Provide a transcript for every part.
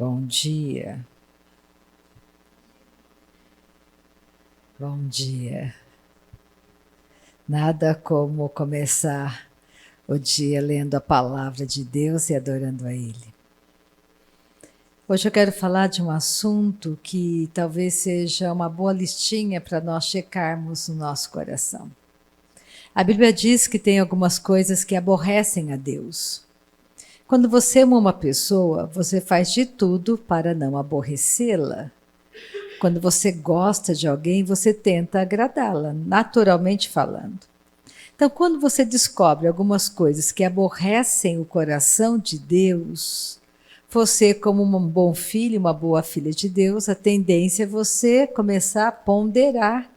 Bom dia. Bom dia. Nada como começar o dia lendo a palavra de Deus e adorando a Ele. Hoje eu quero falar de um assunto que talvez seja uma boa listinha para nós checarmos no nosso coração. A Bíblia diz que tem algumas coisas que aborrecem a Deus. Quando você ama uma pessoa, você faz de tudo para não aborrecê-la. Quando você gosta de alguém, você tenta agradá-la, naturalmente falando. Então, quando você descobre algumas coisas que aborrecem o coração de Deus, você, como um bom filho, uma boa filha de Deus, a tendência é você começar a ponderar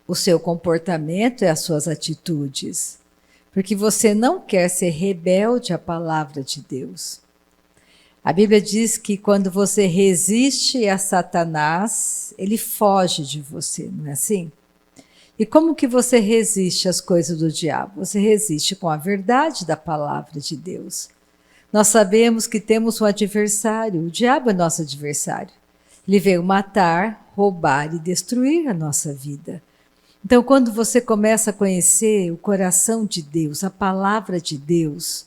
o seu comportamento e as suas atitudes, porque você não quer ser rebelde à palavra de Deus. A Bíblia diz que quando você resiste a Satanás, ele foge de você, não é assim? E como que você resiste às coisas do diabo? Você resiste com a verdade da palavra de Deus. Nós sabemos que temos um adversário, o diabo é nosso adversário. Ele veio matar, roubar e destruir a nossa vida. Então, quando você começa a conhecer o coração de Deus, a palavra de Deus,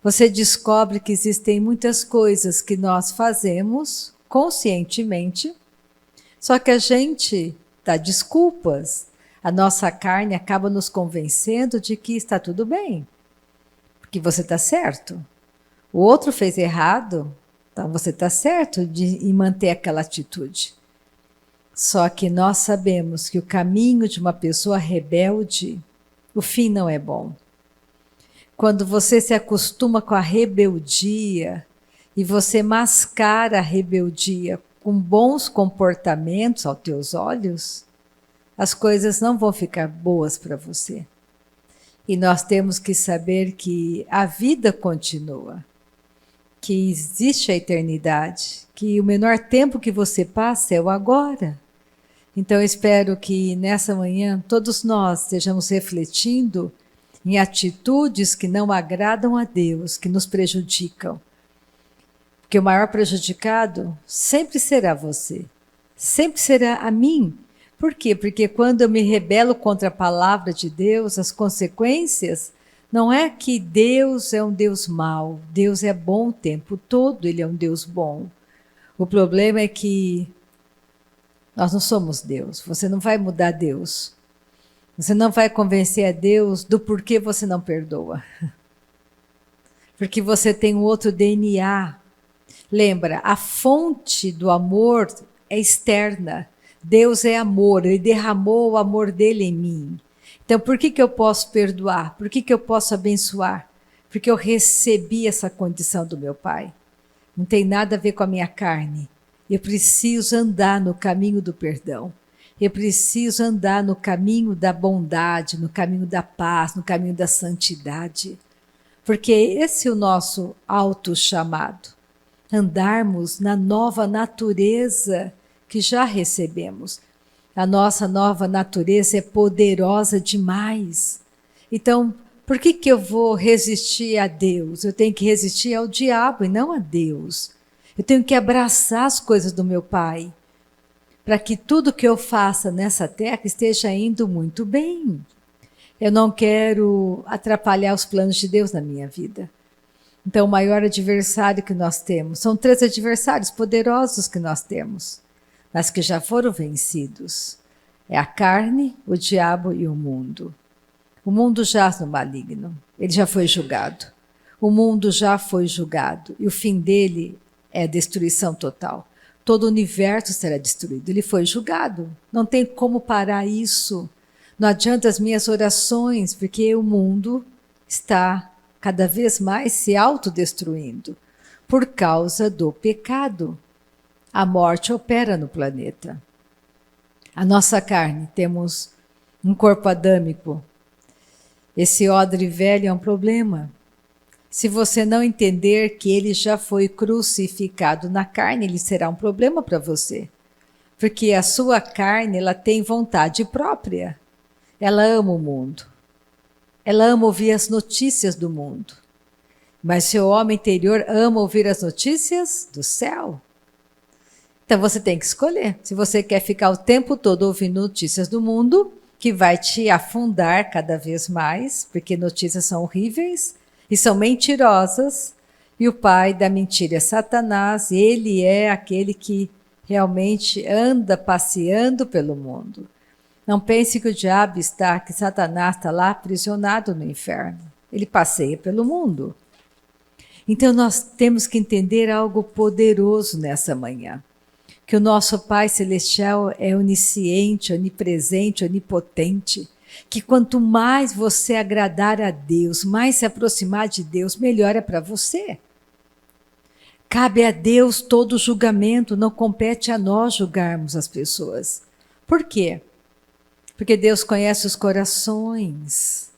você descobre que existem muitas coisas que nós fazemos conscientemente, só que a gente dá desculpas. A nossa carne acaba nos convencendo de que está tudo bem, porque você está certo. O outro fez errado, então você está certo em manter aquela atitude. Só que nós sabemos que o caminho de uma pessoa rebelde, o fim não é bom. Quando você se acostuma com a rebeldia e você mascara a rebeldia com bons comportamentos aos teus olhos, as coisas não vão ficar boas para você. E nós temos que saber que a vida continua, que existe a eternidade, que o menor tempo que você passa é o agora. Então eu espero que nessa manhã todos nós estejamos refletindo em atitudes que não agradam a Deus, que nos prejudicam. Porque o maior prejudicado sempre será você, sempre será a mim. Por quê? Porque quando eu me rebelo contra a palavra de Deus, as consequências não é que Deus é um Deus mau, Deus é bom o tempo todo, Ele é um Deus bom. O problema é que nós não somos Deus, você não vai mudar Deus. Você não vai convencer a Deus do porquê você não perdoa. Porque você tem um outro DNA. Lembra, a fonte do amor é externa. Deus é amor, Ele derramou o amor dele em mim. Então por que eu posso perdoar? Por que eu posso abençoar? Porque eu recebi essa condição do meu Pai. Não tem nada a ver com a minha carne. Eu preciso andar no caminho do perdão. Eu preciso andar no caminho da bondade, no caminho da paz, no caminho da santidade. Porque esse é o nosso auto-chamado. Andarmos na nova natureza que já recebemos. A nossa nova natureza é poderosa demais. Então, por que eu vou resistir a Deus? Eu tenho que resistir ao diabo e não a Deus. Eu tenho que abraçar as coisas do meu Pai, para que tudo que eu faça nessa terra esteja indo muito bem. Eu não quero atrapalhar os planos de Deus na minha vida. Então, o maior adversário que nós temos, são 3 adversários poderosos que nós temos, mas que já foram vencidos. É a carne, o diabo e o mundo. O mundo jaz no maligno, ele já foi julgado. O mundo já foi julgado e o fim dele é destruição total. Todo o universo será destruído. Ele foi julgado. Não tem como parar isso. Não adianta as minhas orações, porque o mundo está cada vez mais se autodestruindo por causa do pecado. A morte opera no planeta. A nossa carne, temos um corpo adâmico. Esse odre velho é um problema. Se você não entender que ele já foi crucificado na carne, ele será um problema para você. Porque a sua carne, ela tem vontade própria. Ela ama o mundo. Ela ama ouvir as notícias do mundo. Mas seu homem interior ama ouvir as notícias do céu. Então você tem que escolher. Se você quer ficar o tempo todo ouvindo notícias do mundo, que vai te afundar cada vez mais, porque notícias são horríveis e são mentirosas, e o pai da mentira é Satanás, ele é aquele que realmente anda passeando pelo mundo. Não pense que o diabo está, que Satanás está lá aprisionado no inferno. Ele passeia pelo mundo. Então nós temos que entender algo poderoso nessa manhã. Que o nosso Pai Celestial é onisciente, onipresente, onipotente. Que quanto mais você agradar a Deus, mais se aproximar de Deus, melhor é para você. Cabe a Deus todo julgamento, não compete a nós julgarmos as pessoas. Por quê? Porque Deus conhece os corações.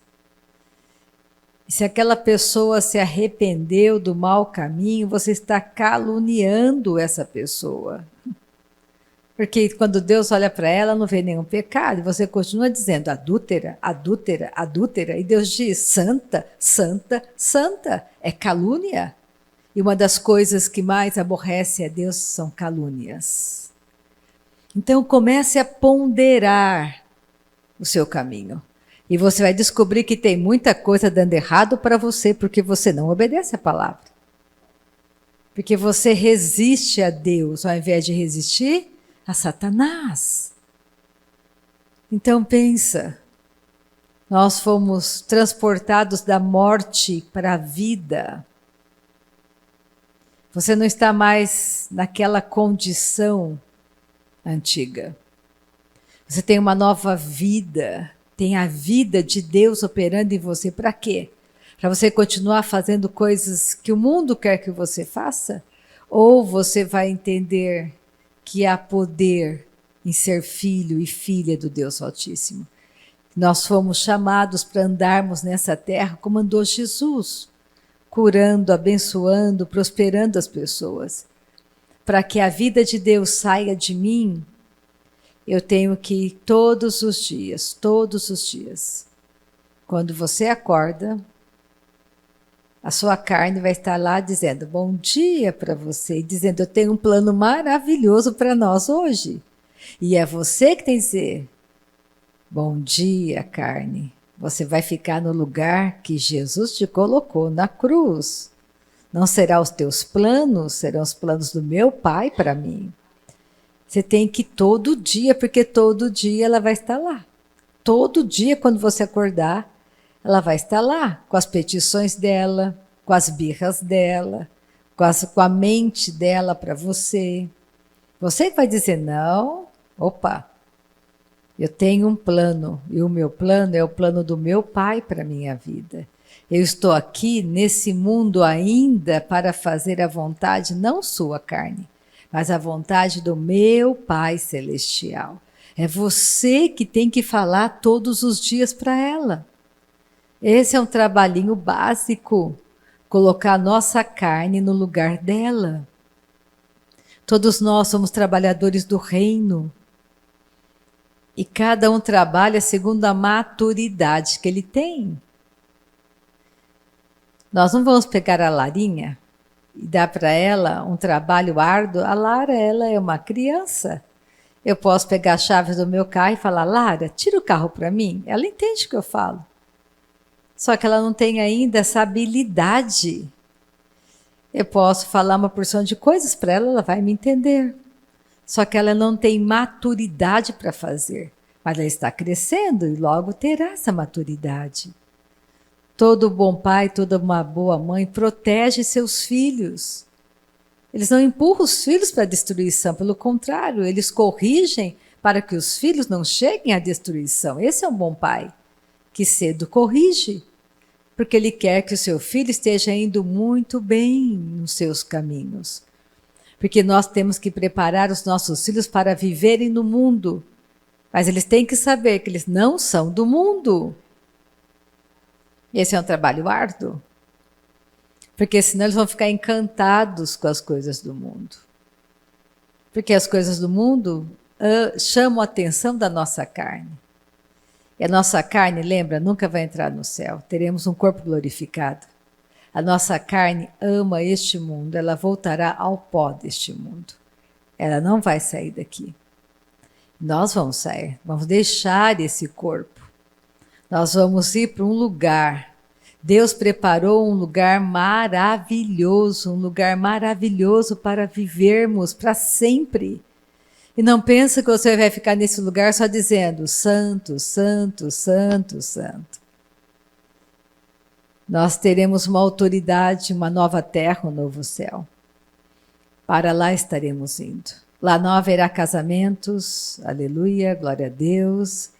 Se aquela pessoa se arrependeu do mau caminho, você está caluniando essa pessoa. Porque quando Deus olha para ela, não vê nenhum pecado, e você continua dizendo adúltera, adúltera, adúltera, e Deus diz santa, santa, santa. É calúnia. E uma das coisas que mais aborrece a Deus são calúnias. Então comece a ponderar o seu caminho. E você vai descobrir que tem muita coisa dando errado para você, porque você não obedece a palavra. Porque você resiste a Deus, ao invés de resistir a Satanás. Então pensa, nós fomos transportados da morte para a vida. Você não está mais naquela condição antiga. Você tem uma nova vida, tem a vida de Deus operando em você. Para quê? Para você continuar fazendo coisas que o mundo quer que você faça? Ou você vai entender que há poder em ser filho e filha do Deus Altíssimo? Nós fomos chamados para andarmos nessa terra como andou Jesus, curando, abençoando, prosperando as pessoas. Para que a vida de Deus saia de mim, eu tenho que todos os dias, quando você acorda, a sua carne vai estar lá dizendo bom dia para você, e dizendo eu tenho um plano maravilhoso para nós hoje. E é você que tem que dizer bom dia, carne. Você vai ficar no lugar que Jesus te colocou, na cruz. Não serão os teus planos, serão os planos do meu Pai para mim. Você tem que todo dia, porque todo dia ela vai estar lá. Todo dia, quando você acordar, ela vai estar lá, com as petições dela, com as birras dela, com a mente dela para você. Você vai dizer, não, opa, eu tenho um plano, e o meu plano é o plano do meu Pai para a minha vida. Eu estou aqui nesse mundo ainda para fazer a vontade, não sua carne, mas a vontade do meu Pai Celestial. É você que tem que falar todos os dias para ela. Esse é um trabalhinho básico, colocar a nossa carne no lugar dela. Todos nós somos trabalhadores do reino. E cada um trabalha segundo a maturidade que ele tem. Nós não vamos pegar a Larinha e dar para ela um trabalho árduo. A Lara, ela é uma criança. Eu posso pegar as chaves do meu carro e falar, Lara, tira o carro para mim. Ela entende o que eu falo. Só que ela não tem ainda essa habilidade. Eu posso falar uma porção de coisas para ela, ela vai me entender. Só que ela não tem maturidade para fazer. Mas ela está crescendo e logo terá essa maturidade. Todo bom pai, toda uma boa mãe protege seus filhos. Eles não empurram os filhos para a destruição, pelo contrário, eles corrigem para que os filhos não cheguem à destruição. Esse é um bom pai, que cedo corrige, porque ele quer que o seu filho esteja indo muito bem nos seus caminhos. Porque nós temos que preparar os nossos filhos para viverem no mundo, mas eles têm que saber que eles não são do mundo. Esse é um trabalho árduo, porque senão eles vão ficar encantados com as coisas do mundo. Porque as coisas do mundo chamam a atenção da nossa carne. E a nossa carne, lembra, nunca vai entrar no céu. Teremos um corpo glorificado. A nossa carne ama este mundo, ela voltará ao pó deste mundo. Ela não vai sair daqui. Nós vamos sair, vamos deixar esse corpo. Nós vamos ir para um lugar. Deus preparou um lugar maravilhoso para vivermos para sempre. E não pensa que você vai ficar nesse lugar só dizendo santo, santo, santo, santo. Nós teremos uma autoridade, uma nova terra, um novo céu. Para lá estaremos indo. Lá não haverá casamentos, aleluia, glória a Deus.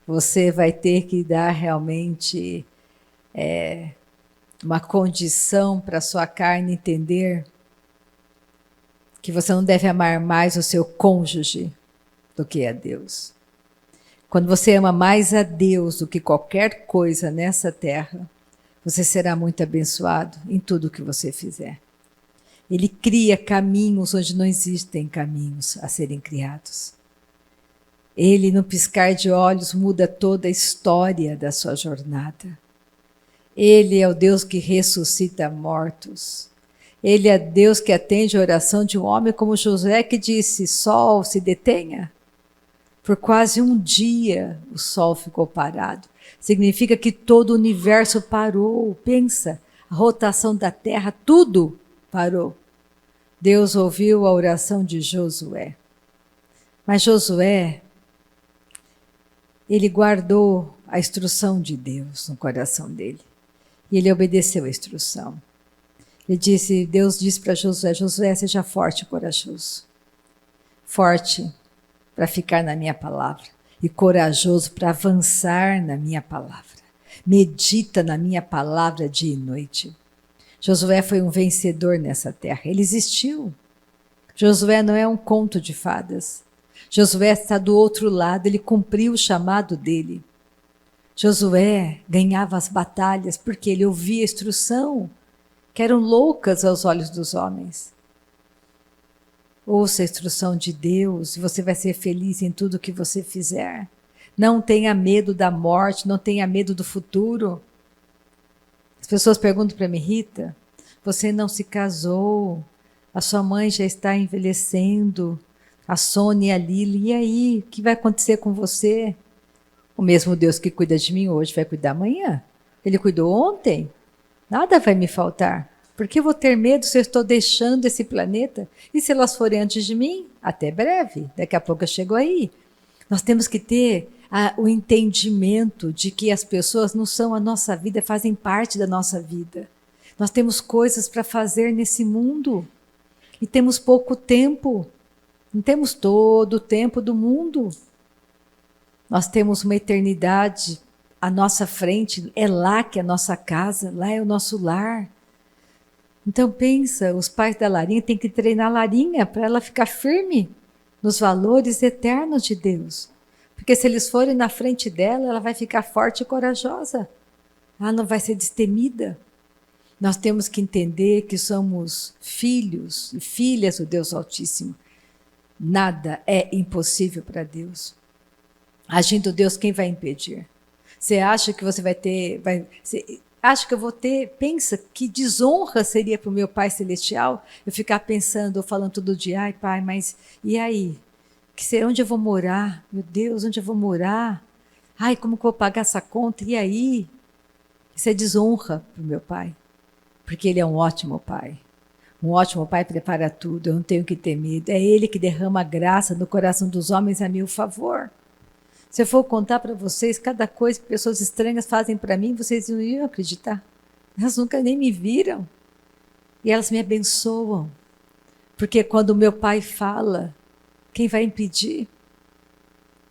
Você vai ter que dar realmente uma condição para a sua carne entender que você não deve amar mais o seu cônjuge do que a Deus. Quando você ama mais a Deus do que qualquer coisa nessa terra, você será muito abençoado em tudo que você fizer. Ele cria caminhos onde não existem caminhos a serem criados. Ele, no piscar de olhos, muda toda a história da sua jornada. Ele é o Deus que ressuscita mortos. Ele é Deus que atende a oração de um homem como José, que disse: sol, se detenha. Por quase um dia o sol ficou parado. Significa que todo o universo parou. Pensa, a rotação da terra, tudo parou. Deus ouviu a oração de Josué. Mas Josué, ele guardou a instrução de Deus no coração dele. E ele obedeceu a instrução. Deus disse para Josué: Josué, seja forte e corajoso. Forte para ficar na minha palavra e corajoso para avançar na minha palavra. Medita na minha palavra dia e noite. Josué foi um vencedor nessa terra. Ele existiu. Josué não é um conto de fadas. Josué está do outro lado, ele cumpriu o chamado dele. Josué ganhava as batalhas porque ele ouvia a instrução, que eram loucas aos olhos dos homens. Ouça a instrução de Deus e você vai ser feliz em tudo que você fizer. Não tenha medo da morte, não tenha medo do futuro. As pessoas perguntam para mim: Rita, você não se casou, a sua mãe já está envelhecendo, a Sônia e a Lili, e aí, o que vai acontecer com você? O mesmo Deus que cuida de mim hoje vai cuidar amanhã. Ele cuidou ontem, nada vai me faltar. Por que eu vou ter medo se eu estou deixando esse planeta? E se elas forem antes de mim? Até breve, daqui a pouco eu chego aí. Nós temos que ter o entendimento de que as pessoas não são a nossa vida, fazem parte da nossa vida. Nós temos coisas para fazer nesse mundo e temos pouco tempo. Não temos todo o tempo do mundo. Nós temos uma eternidade à nossa frente, é lá que é a nossa casa, lá é o nosso lar. Então pensa, os pais da Larinha têm que treinar a Larinha para ela ficar firme nos valores eternos de Deus. Porque se eles forem na frente dela, ela vai ficar forte e corajosa. Ela não vai ser destemida. Nós temos que entender que somos filhos e filhas do Deus Altíssimo. Nada é impossível para Deus. Agindo Deus, quem vai impedir? Você acha que você vai ter... acha que eu vou ter... Pensa que desonra seria para o meu Pai Celestial eu ficar pensando, falando todo dia: ai Pai, mas e aí? Onde eu vou morar? Meu Deus, onde eu vou morar? Ai, como que eu vou pagar essa conta? E aí? Isso é desonra para o meu Pai. Porque Ele é um ótimo Pai. Um ótimo Pai prepara tudo, eu não tenho que ter medo. É Ele que derrama graça no coração dos homens a meu favor. Se eu for contar para vocês cada coisa que pessoas estranhas fazem para mim, vocês não iam acreditar. Elas nunca nem me viram. E elas me abençoam. Porque quando o meu Pai fala, quem vai impedir?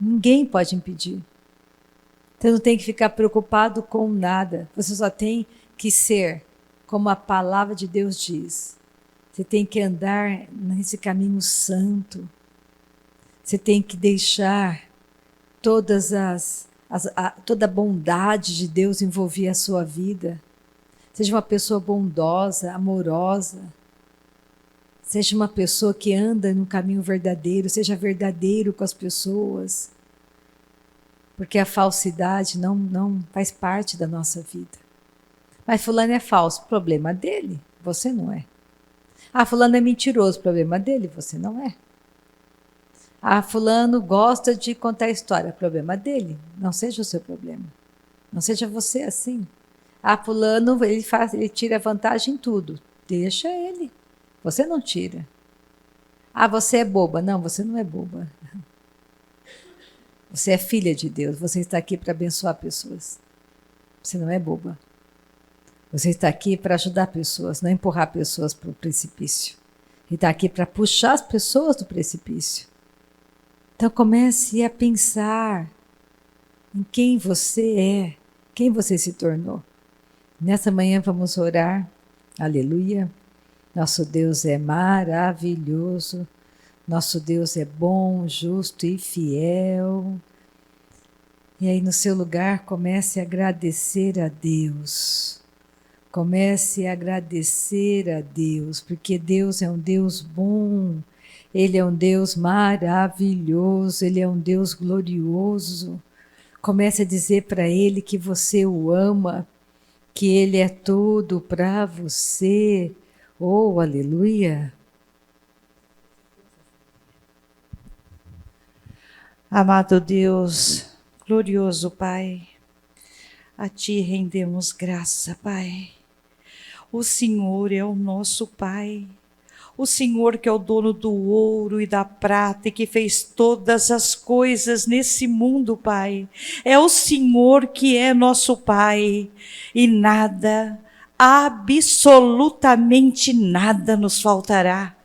Ninguém pode impedir. Você não tem que ficar preocupado com nada. Você só tem que ser como a palavra de Deus diz. Você tem que andar nesse caminho santo. Você tem que deixar toda a bondade de Deus envolver a sua vida. Seja uma pessoa bondosa, amorosa. Seja uma pessoa que anda no caminho verdadeiro. Seja verdadeiro com as pessoas. Porque a falsidade não faz parte da nossa vida. Mas fulano é falso, problema dele, você não é. Ah, fulano é mentiroso, problema dele, você não é. Ah, fulano gosta de contar história. Problema dele, não seja o seu problema. Não seja você assim. Ah, fulano, ele tira vantagem em tudo. Deixa ele. Você não tira. Ah, você é boba. Não, você não é boba. Você é filha de Deus. Você está aqui para abençoar pessoas. Você não é boba. Você está aqui para ajudar pessoas, não empurrar pessoas para o precipício. E está aqui para puxar as pessoas do precipício. Então comece a pensar em quem você é, quem você se tornou. Nessa manhã vamos orar. Aleluia. Nosso Deus é maravilhoso. Nosso Deus é bom, justo e fiel. E aí no seu lugar comece a agradecer a Deus. Comece a agradecer a Deus, porque Deus é um Deus bom. Ele é um Deus maravilhoso, Ele é um Deus glorioso. Comece a dizer para Ele que você o ama, que Ele é tudo para você. Oh, aleluia! Amado Deus, glorioso Pai, a Ti rendemos graça, Pai. O Senhor é o nosso Pai. O Senhor que é o dono do ouro e da prata e que fez todas as coisas nesse mundo, Pai. É o Senhor que é nosso Pai e nada, absolutamente nada nos faltará.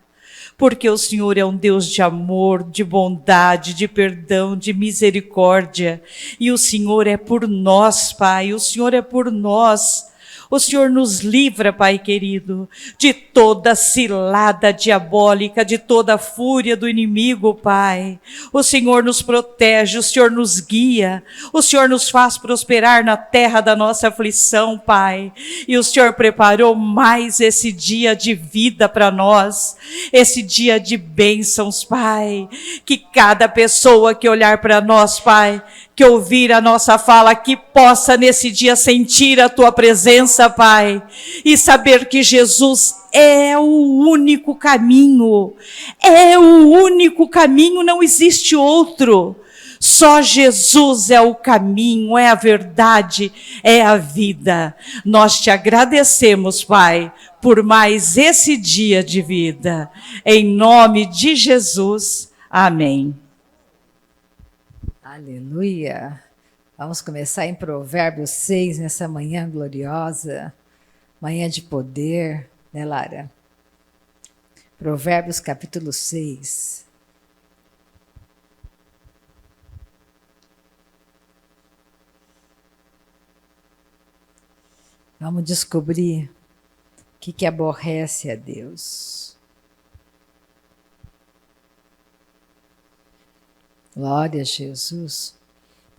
Porque o Senhor é um Deus de amor, de bondade, de perdão, de misericórdia. E o Senhor é por nós, Pai, o Senhor é por nós. O Senhor nos livra, Pai querido, de toda cilada diabólica, de toda fúria do inimigo, Pai. O Senhor nos protege, o Senhor nos guia, o Senhor nos faz prosperar na terra da nossa aflição, Pai. E o Senhor preparou mais esse dia de vida para nós, esse dia de bênçãos, Pai. Que cada pessoa que olhar para nós, Pai, que ouvir a nossa fala, que possa nesse dia sentir a Tua presença, Pai, e saber que Jesus é o único caminho, não existe outro. Só Jesus é o caminho, é a verdade, é a vida. Nós te agradecemos, Pai, por mais esse dia de vida. Em nome de Jesus, amém. Aleluia! Vamos começar em Provérbios 6, nessa manhã gloriosa, manhã de poder, né, Lara? Provérbios capítulo 6. Vamos descobrir o que aborrece a Deus. Glória a Jesus.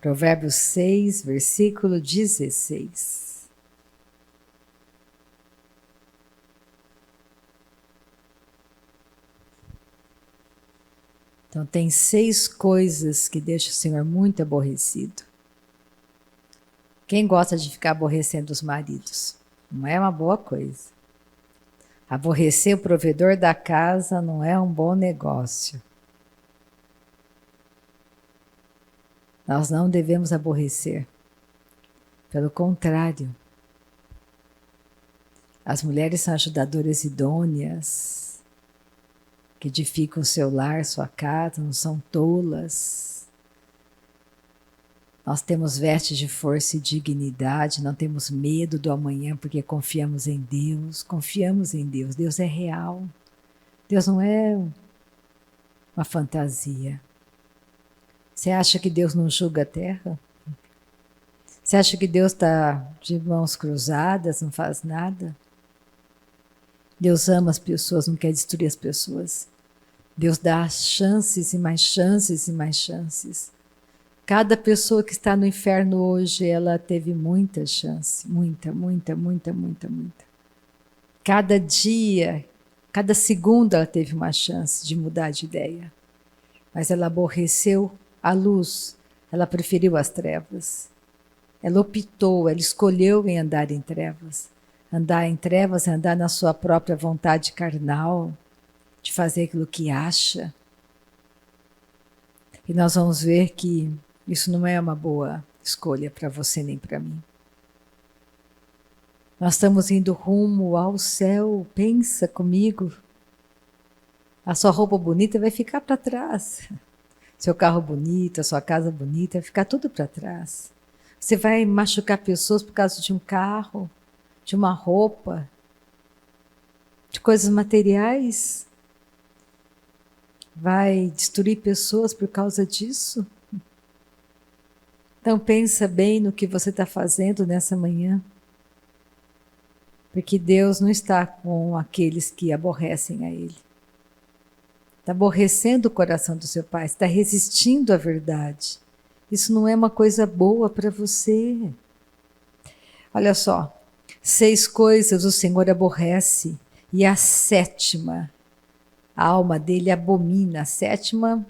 Provérbios 6, versículo 16. Então tem 6 coisas que deixam o Senhor muito aborrecido. Quem gosta de ficar aborrecendo os maridos? Não é uma boa coisa. Aborrecer o provedor da casa não é um bom negócio. Nós não devemos aborrecer. Pelo contrário, as mulheres são ajudadoras idôneas, que edificam o seu lar, sua casa, não são tolas. Nós temos vestes de força e dignidade, não temos medo do amanhã, porque confiamos em Deus. Confiamos em Deus. Deus é real. Deus não é uma fantasia. Você acha que Deus não julga a terra? Você acha que Deus está de mãos cruzadas, não faz nada? Deus ama as pessoas, não quer destruir as pessoas. Deus dá chances e mais chances e mais chances. Cada pessoa que está no inferno hoje, ela teve muita chance. Muita. Cada dia, cada segundo ela teve uma chance de mudar de ideia. Mas ela aborreceu a luz, ela preferiu as trevas. Ela optou, ela escolheu em andar em trevas. Andar em trevas é andar na sua própria vontade carnal, de fazer aquilo que acha. E nós vamos ver que isso não é uma boa escolha para você nem para mim. Nós estamos indo rumo ao céu. Pensa comigo. A sua roupa bonita vai ficar para trás. Seu carro bonito, a sua casa bonita, vai ficar tudo para trás. Você vai machucar pessoas por causa de um carro, de uma roupa, de coisas materiais. Vai destruir pessoas por causa disso. Então pensa bem no que você está fazendo nessa manhã. Porque Deus não está com aqueles que aborrecem a Ele. Está aborrecendo o coração do seu pai, está resistindo à verdade. Isso não é uma coisa boa para você. Olha só, 6 coisas o Senhor aborrece e a 7ª, a alma dele abomina. A 7ª,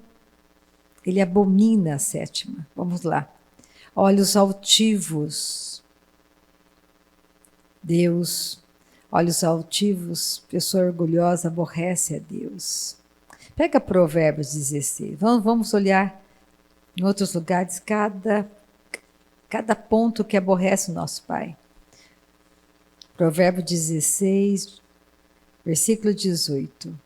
ele abomina a 7ª. Vamos lá. Olhos altivos. Deus, olhos altivos, pessoa orgulhosa aborrece a Deus. Pega Provérbios 16. Vamos olhar em outros lugares cada ponto que aborrece o nosso Pai. Provérbio 16, versículo 18.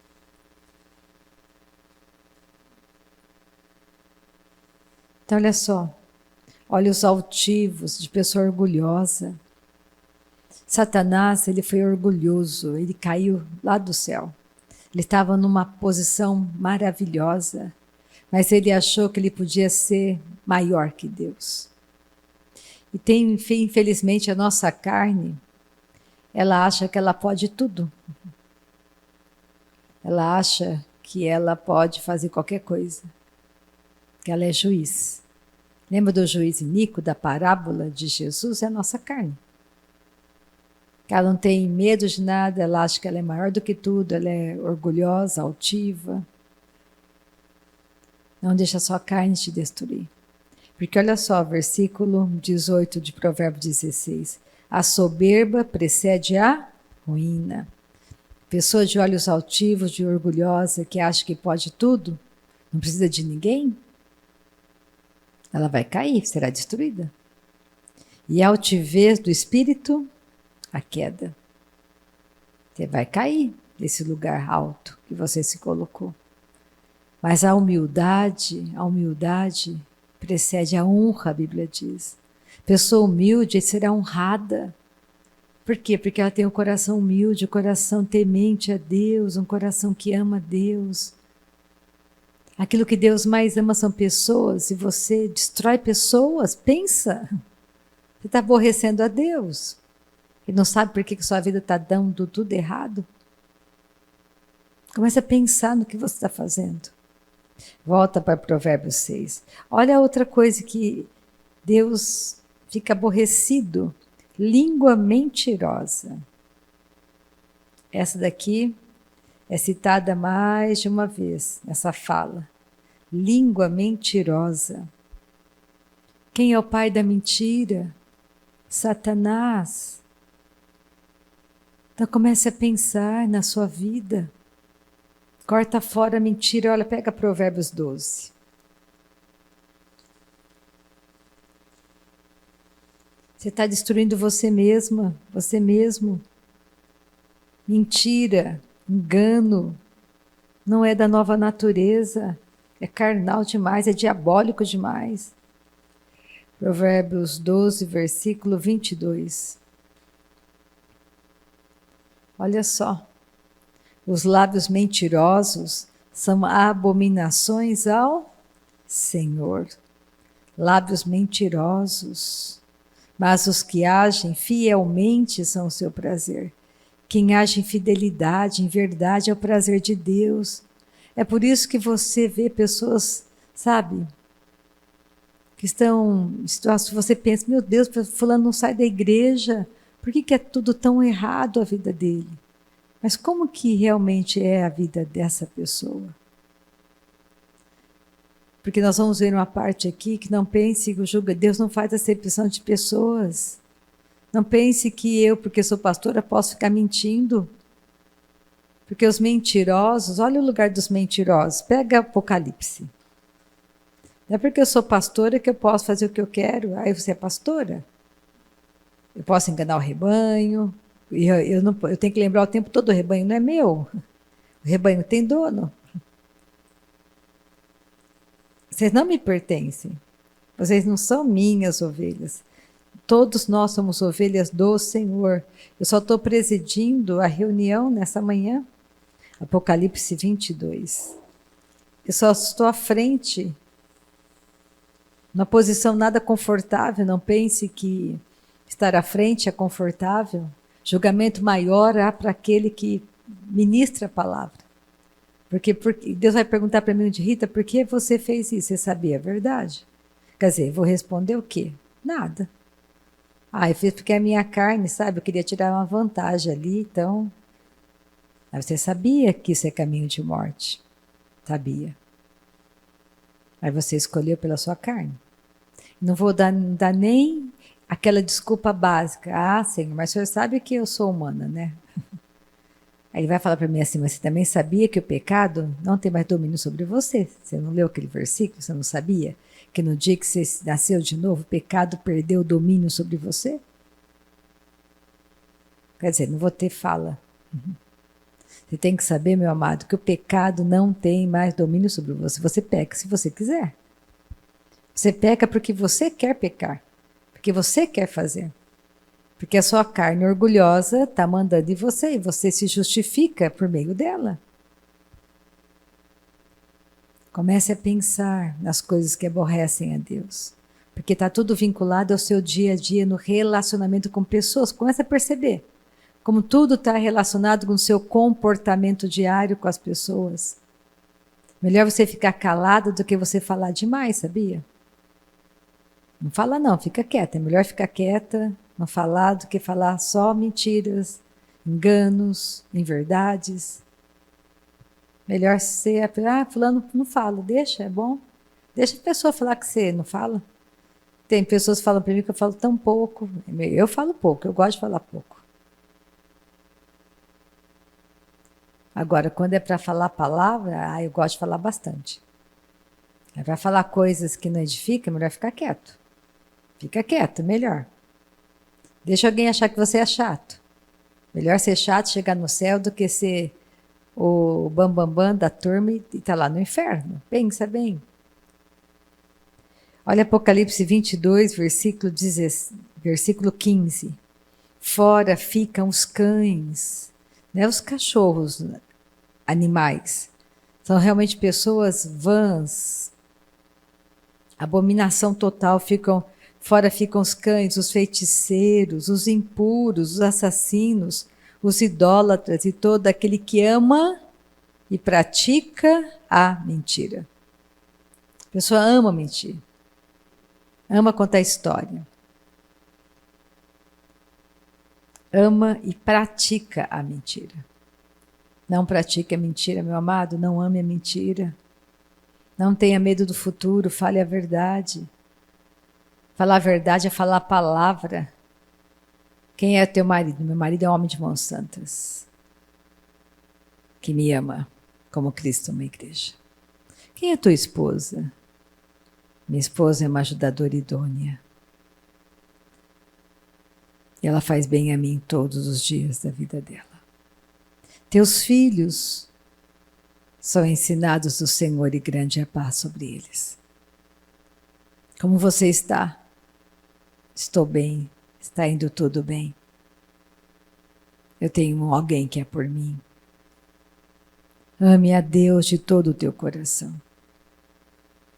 Então, olha só. Olhos altivos, de pessoa orgulhosa. Satanás, ele foi orgulhoso, ele caiu lá do céu. Ele estava numa posição maravilhosa, mas ele achou que ele podia ser maior que Deus. E tem, infelizmente, a nossa carne, ela acha que ela pode tudo. Ela acha que ela pode fazer qualquer coisa, que ela é juiz. Lembra do juiz iníquo, da parábola de Jesus? É a nossa carne. Ela não tem medo de nada, ela acha que ela é maior do que tudo, ela é orgulhosa, altiva. Não deixa a sua carne te destruir. Porque olha só, versículo 18 de Provérbios 16. A soberba precede a ruína. Pessoa de olhos altivos, de orgulhosa, que acha que pode tudo, não precisa de ninguém, ela vai cair, será destruída. E a altivez do espírito, a queda. Você vai cair desse lugar alto que você se colocou. Mas a humildade precede a honra, a Bíblia diz. Pessoa humilde será honrada. Por quê? Porque ela tem um coração humilde, um coração temente a Deus, um coração que ama a Deus. Aquilo que Deus mais ama são pessoas, e você destrói pessoas, pensa. Você está aborrecendo a Deus. E não sabe por que sua vida está dando tudo errado? Comece a pensar no que você está fazendo. Volta para Provérbios 6. Olha outra coisa que Deus fica aborrecido. Língua mentirosa. Essa daqui é citada mais de uma vez, essa fala. Língua mentirosa. Quem é o pai da mentira? Satanás. Então comece a pensar na sua vida. Corta fora a mentira. Olha, pega Provérbios 12. Você está destruindo você mesma, você mesmo. Mentira, engano, não é da nova natureza, é carnal demais, é diabólico demais. Provérbios 12, versículo 22. Olha só. Os lábios mentirosos são abominações ao Senhor. Lábios mentirosos. Mas os que agem fielmente são o seu prazer. Quem age em fidelidade, em verdade, é o prazer de Deus. É por isso que você vê pessoas, sabe, que estão em situações, você pensa, meu Deus, fulano não sai da igreja, por que é tudo tão errado a vida dele? Mas como que realmente é a vida dessa pessoa? Porque nós vamos ver uma parte aqui que não pense que julga, Deus não faz acepção de pessoas. Não pense que eu, porque sou pastora, posso ficar mentindo. Porque os mentirosos, olha o lugar dos mentirosos, pega Apocalipse. Não é porque eu sou pastora que eu posso fazer o que eu quero. Aí você é pastora? Eu posso enganar o rebanho. E eu tenho que lembrar o tempo todo, o rebanho não é meu. O rebanho tem dono. Vocês não me pertencem. Vocês não são minhas ovelhas. Todos nós somos ovelhas do Senhor. Eu só estou presidindo a reunião nessa manhã. Apocalipse 22. Eu só estou à frente. Numa posição nada confortável. Não pense que estar à frente é confortável. Julgamento maior há para aquele que ministra a palavra. Porque Deus vai perguntar para mim, Rita, por que você fez isso? Você sabia a verdade? Quer dizer, vou responder o quê? Nada. Eu fiz porque é minha carne, sabe? Eu queria tirar uma vantagem ali, então... Mas você sabia que isso é caminho de morte? Sabia. Aí você escolheu pela sua carne. Não vou dar nem aquela desculpa básica. Senhor, mas o senhor sabe que eu sou humana, né? Aí ele vai falar para mim assim, mas você também sabia que o pecado não tem mais domínio sobre você? Você não leu aquele versículo? Você não sabia? Que no dia que você nasceu de novo, o pecado perdeu o domínio sobre você? Quer dizer, não vou ter fala. Você tem que saber, meu amado, que o pecado não tem mais domínio sobre você. Você peca se você quiser. Você peca porque você quer pecar. Porque você quer fazer. Porque a sua carne orgulhosa está mandando em você e você se justifica por meio dela. Comece a pensar nas coisas que aborrecem a Deus. Porque está tudo vinculado ao seu dia a dia no relacionamento com pessoas. Comece a perceber como tudo está relacionado com o seu comportamento diário com as pessoas. Melhor você ficar calado do que você falar demais, sabia? Não fala não, fica quieta. É melhor ficar quieta, não falar, do que falar só mentiras, enganos, inverdades. Melhor ser, fulano não fala, deixa, é bom. Deixa a pessoa falar que você não fala. Tem pessoas que falam para mim que eu falo tão pouco. Eu falo pouco, eu gosto de falar pouco. Agora, quando é para falar a palavra, eu gosto de falar bastante. É para falar coisas que não edificam, é melhor ficar quieto. Fica quieto, melhor. Deixa alguém achar que você é chato. Melhor ser chato, chegar no céu, do que ser o bambambam da turma e estar lá no inferno. Pensa bem. Olha Apocalipse 22, versículo 15. Fora ficam os cães, né? Os cachorros, animais. São realmente pessoas vãs. Abominação total. Fora ficam os cães, os feiticeiros, os impuros, os assassinos, os idólatras e todo aquele que ama e pratica a mentira. A pessoa ama mentir. Ama contar história. Ama e pratica a mentira. Não pratique a mentira, meu amado, não ame a mentira. Não tenha medo do futuro, fale a verdade. Falar a verdade é falar a palavra. Quem é teu marido? Meu marido é um homem de mãos santas, que me ama, como Cristo ama a igreja. Quem é tua esposa? Minha esposa é uma ajudadora idônea. E ela faz bem a mim todos os dias da vida dela. Teus filhos são ensinados do Senhor e grande é a paz sobre eles. Como você está? Estou bem. Está indo tudo bem. Eu tenho alguém que é por mim. Ame a Deus de todo o teu coração.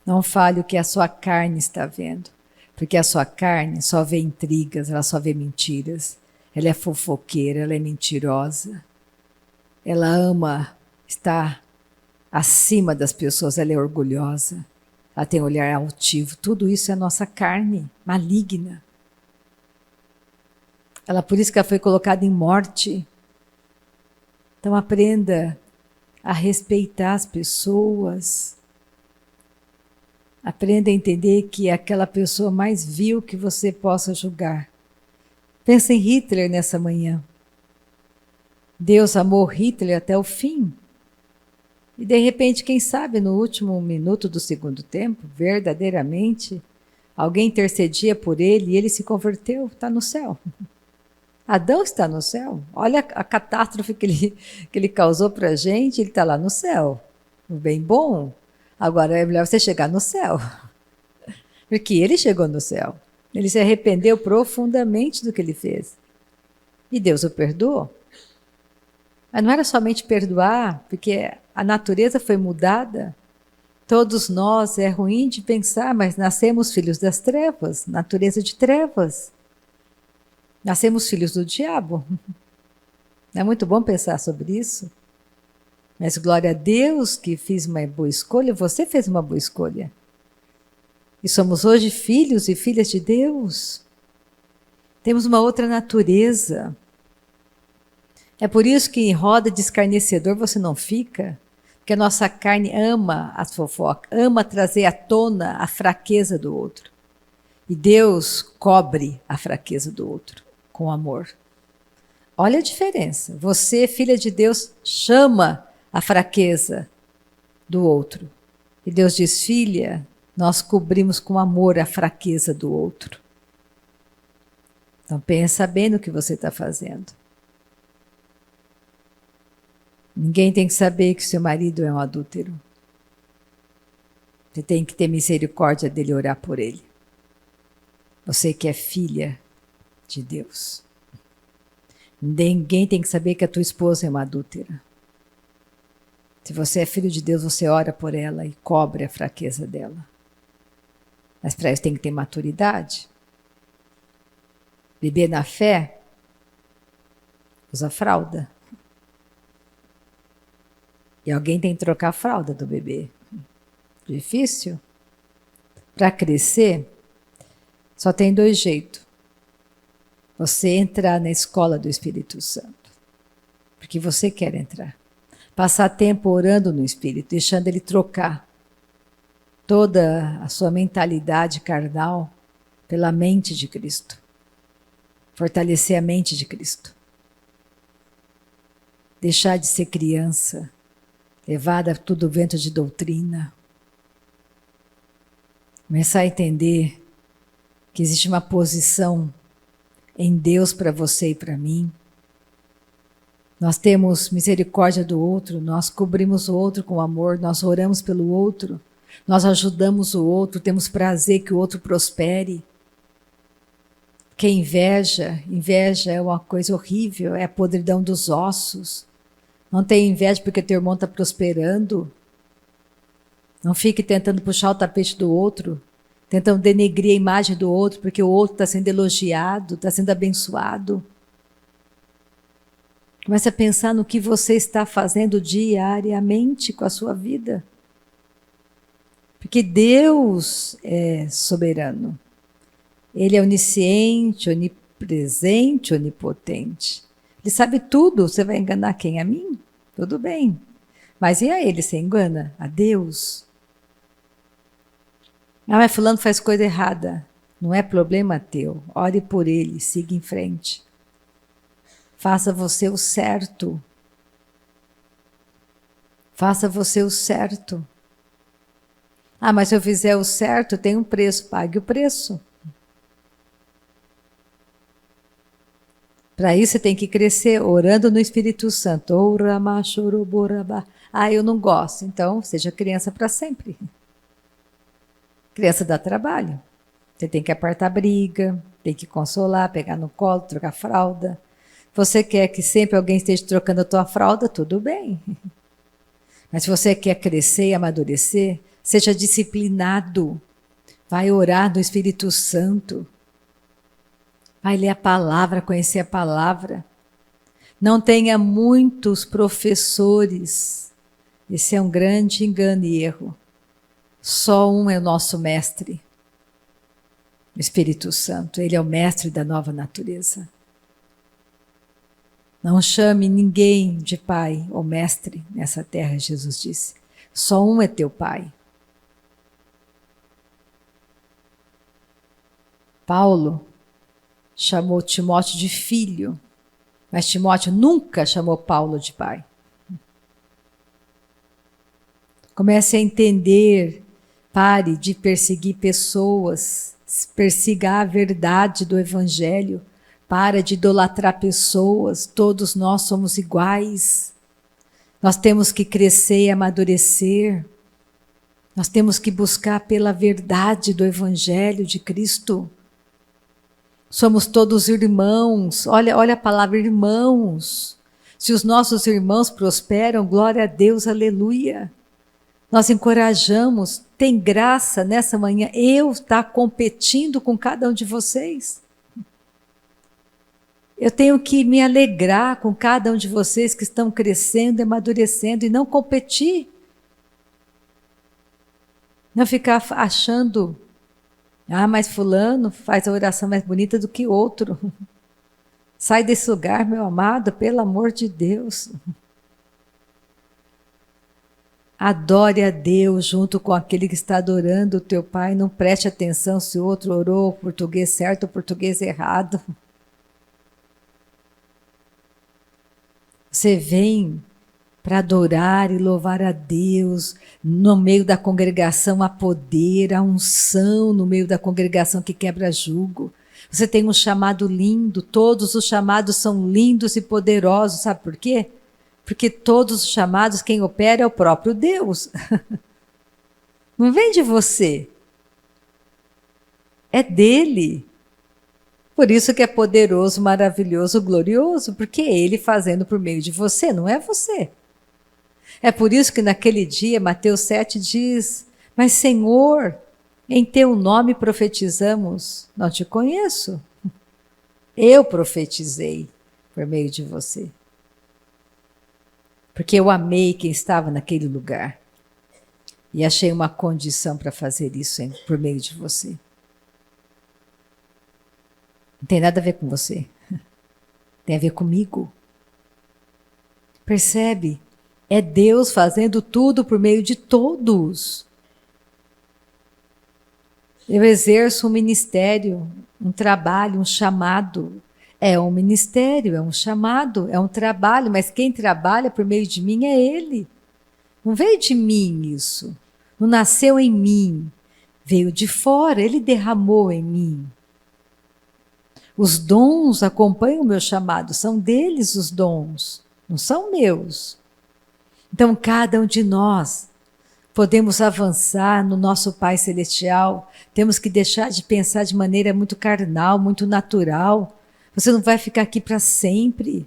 Não fale o que a sua carne está vendo, porque a sua carne só vê intrigas, ela só vê mentiras. Ela é fofoqueira, ela é mentirosa. Ela ama estar acima das pessoas, ela é orgulhosa. Ela tem um olhar altivo. Tudo isso é nossa carne maligna. Por isso que ela foi colocada em morte. Então aprenda a respeitar as pessoas. Aprenda a entender que é aquela pessoa mais vil que você possa julgar. Pensa em Hitler nessa manhã. Deus amou Hitler até o fim. E de repente, quem sabe, no último minuto do segundo tempo, verdadeiramente, alguém intercedia por ele e ele se converteu, está no céu. Adão está no céu. Olha a catástrofe que ele causou para a gente, ele está lá no céu. Bem bom. Agora é melhor você chegar no céu. Porque ele chegou no céu. Ele se arrependeu profundamente do que ele fez. E Deus o perdoou. Mas não era somente perdoar, porque a natureza foi mudada. Todos nós, é ruim de pensar, mas nascemos filhos das trevas, natureza de trevas. Nascemos filhos do diabo. Não é muito bom pensar sobre isso? Mas glória a Deus que fiz uma boa escolha, você fez uma boa escolha. E somos hoje filhos e filhas de Deus. Temos uma outra natureza. É por isso que em roda de escarnecedor você não fica, porque a nossa carne ama a fofoca, ama trazer à tona a fraqueza do outro. E Deus cobre a fraqueza do outro com amor. Olha a diferença. Você, filha de Deus, chama a fraqueza do outro. E Deus diz, filha, nós cobrimos com amor a fraqueza do outro. Então pensa bem no que você está fazendo. Ninguém tem que saber que seu marido é um adúltero. Você tem que ter misericórdia dele e orar por ele. Você que é filha de Deus. Ninguém tem que saber que a tua esposa é uma adúltera. Se você é filho de Deus, você ora por ela e cobre a fraqueza dela. Mas para isso tem que ter maturidade. Beber na fé, usa fralda. E alguém tem que trocar a fralda do bebê. Difícil? Para crescer, só tem dois jeitos. Você entrar na escola do Espírito Santo. Porque você quer entrar. Passar tempo orando no Espírito, deixando ele trocar toda a sua mentalidade carnal pela mente de Cristo. Fortalecer a mente de Cristo. Deixar de ser criança, levada a todo vento de doutrina. Começar a entender que existe uma posição em Deus para você e para mim. Nós temos misericórdia do outro, nós cobrimos o outro com amor, nós oramos pelo outro, nós ajudamos o outro, temos prazer que o outro prospere. Porque inveja é uma coisa horrível, é a podridão dos ossos. Não tenha inveja porque teu irmão está prosperando. Não fique tentando puxar o tapete do outro, tentando denegrir a imagem do outro, porque o outro está sendo elogiado, está sendo abençoado. Comece a pensar no que você está fazendo diariamente com a sua vida. Porque Deus é soberano. Ele é onisciente, onipresente, onipotente. Ele sabe tudo. Você vai enganar quem? A mim? Tudo bem. Mas e a ele? Você engana? A Deus? Ah, mas fulano faz coisa errada. Não é problema teu. Ore por ele, siga em frente. Faça você o certo. Faça você o certo. Ah, mas se eu fizer o certo, tem um preço. Pague o preço. Para isso você tem que crescer orando no Espírito Santo. Ah, eu não gosto. Então, seja criança para sempre. Criança dá trabalho. Você tem que apartar briga, tem que consolar, pegar no colo, trocar fralda. Você quer que sempre alguém esteja trocando a tua fralda? Tudo bem. Mas se você quer crescer e amadurecer, seja disciplinado. Vai orar no Espírito Santo. Vai ler a palavra, conhecer a palavra. Não tenha muitos professores. Esse é um grande engano e erro. Só um é o nosso mestre. O Espírito Santo. Ele é o mestre da nova natureza. Não chame ninguém de pai ou mestre nessa terra, Jesus disse. Só um é teu pai. Paulo chamou Timóteo de filho, mas Timóteo nunca chamou Paulo de pai. Comece a entender, pare de perseguir pessoas, persiga a verdade do Evangelho, para de idolatrar pessoas, todos nós somos iguais. Nós temos que crescer e amadurecer. Nós temos que buscar pela verdade do Evangelho de Cristo. Somos todos irmãos. Olha a palavra irmãos. Se os nossos irmãos prosperam, glória a Deus, aleluia. Nós encorajamos, tem graça nessa manhã eu estar competindo com cada um de vocês. Eu tenho que me alegrar com cada um de vocês que estão crescendo e amadurecendo e não competir. Não ficar achando, mas fulano faz a oração mais bonita do que outro. Sai desse lugar, meu amado, pelo amor de Deus. Adore a Deus junto com aquele que está adorando o teu Pai. Não preste atenção se o outro orou português certo ou português errado. Você vem para adorar e louvar a Deus. No meio da congregação há poder, há unção no meio da congregação que quebra jugo. Você tem um chamado lindo, todos os chamados são lindos e poderosos. Sabe por quê? Porque todos os chamados, quem opera é o próprio Deus. Não vem de você. É dele. Por isso que é poderoso, maravilhoso, glorioso, porque é ele fazendo por meio de você, não é você. É por isso que naquele dia, Mateus 7 diz, mas Senhor, em teu nome profetizamos. Não te conheço. Eu profetizei por meio de você. Porque eu amei quem estava naquele lugar. E achei uma condição para fazer isso por meio de você. Não tem nada a ver com você. Tem a ver comigo. Percebe? É Deus fazendo tudo por meio de todos. Eu exerço um ministério, um trabalho, um chamado. É um ministério, é um chamado, é um trabalho, mas quem trabalha por meio de mim é Ele. Não veio de mim isso. Não nasceu em mim. Veio de fora, Ele derramou em mim. Os dons acompanham o meu chamado, são deles os dons, não são meus. Então, cada um de nós podemos avançar no nosso Pai Celestial, temos que deixar de pensar de maneira muito carnal, muito natural. Você não vai ficar aqui para sempre.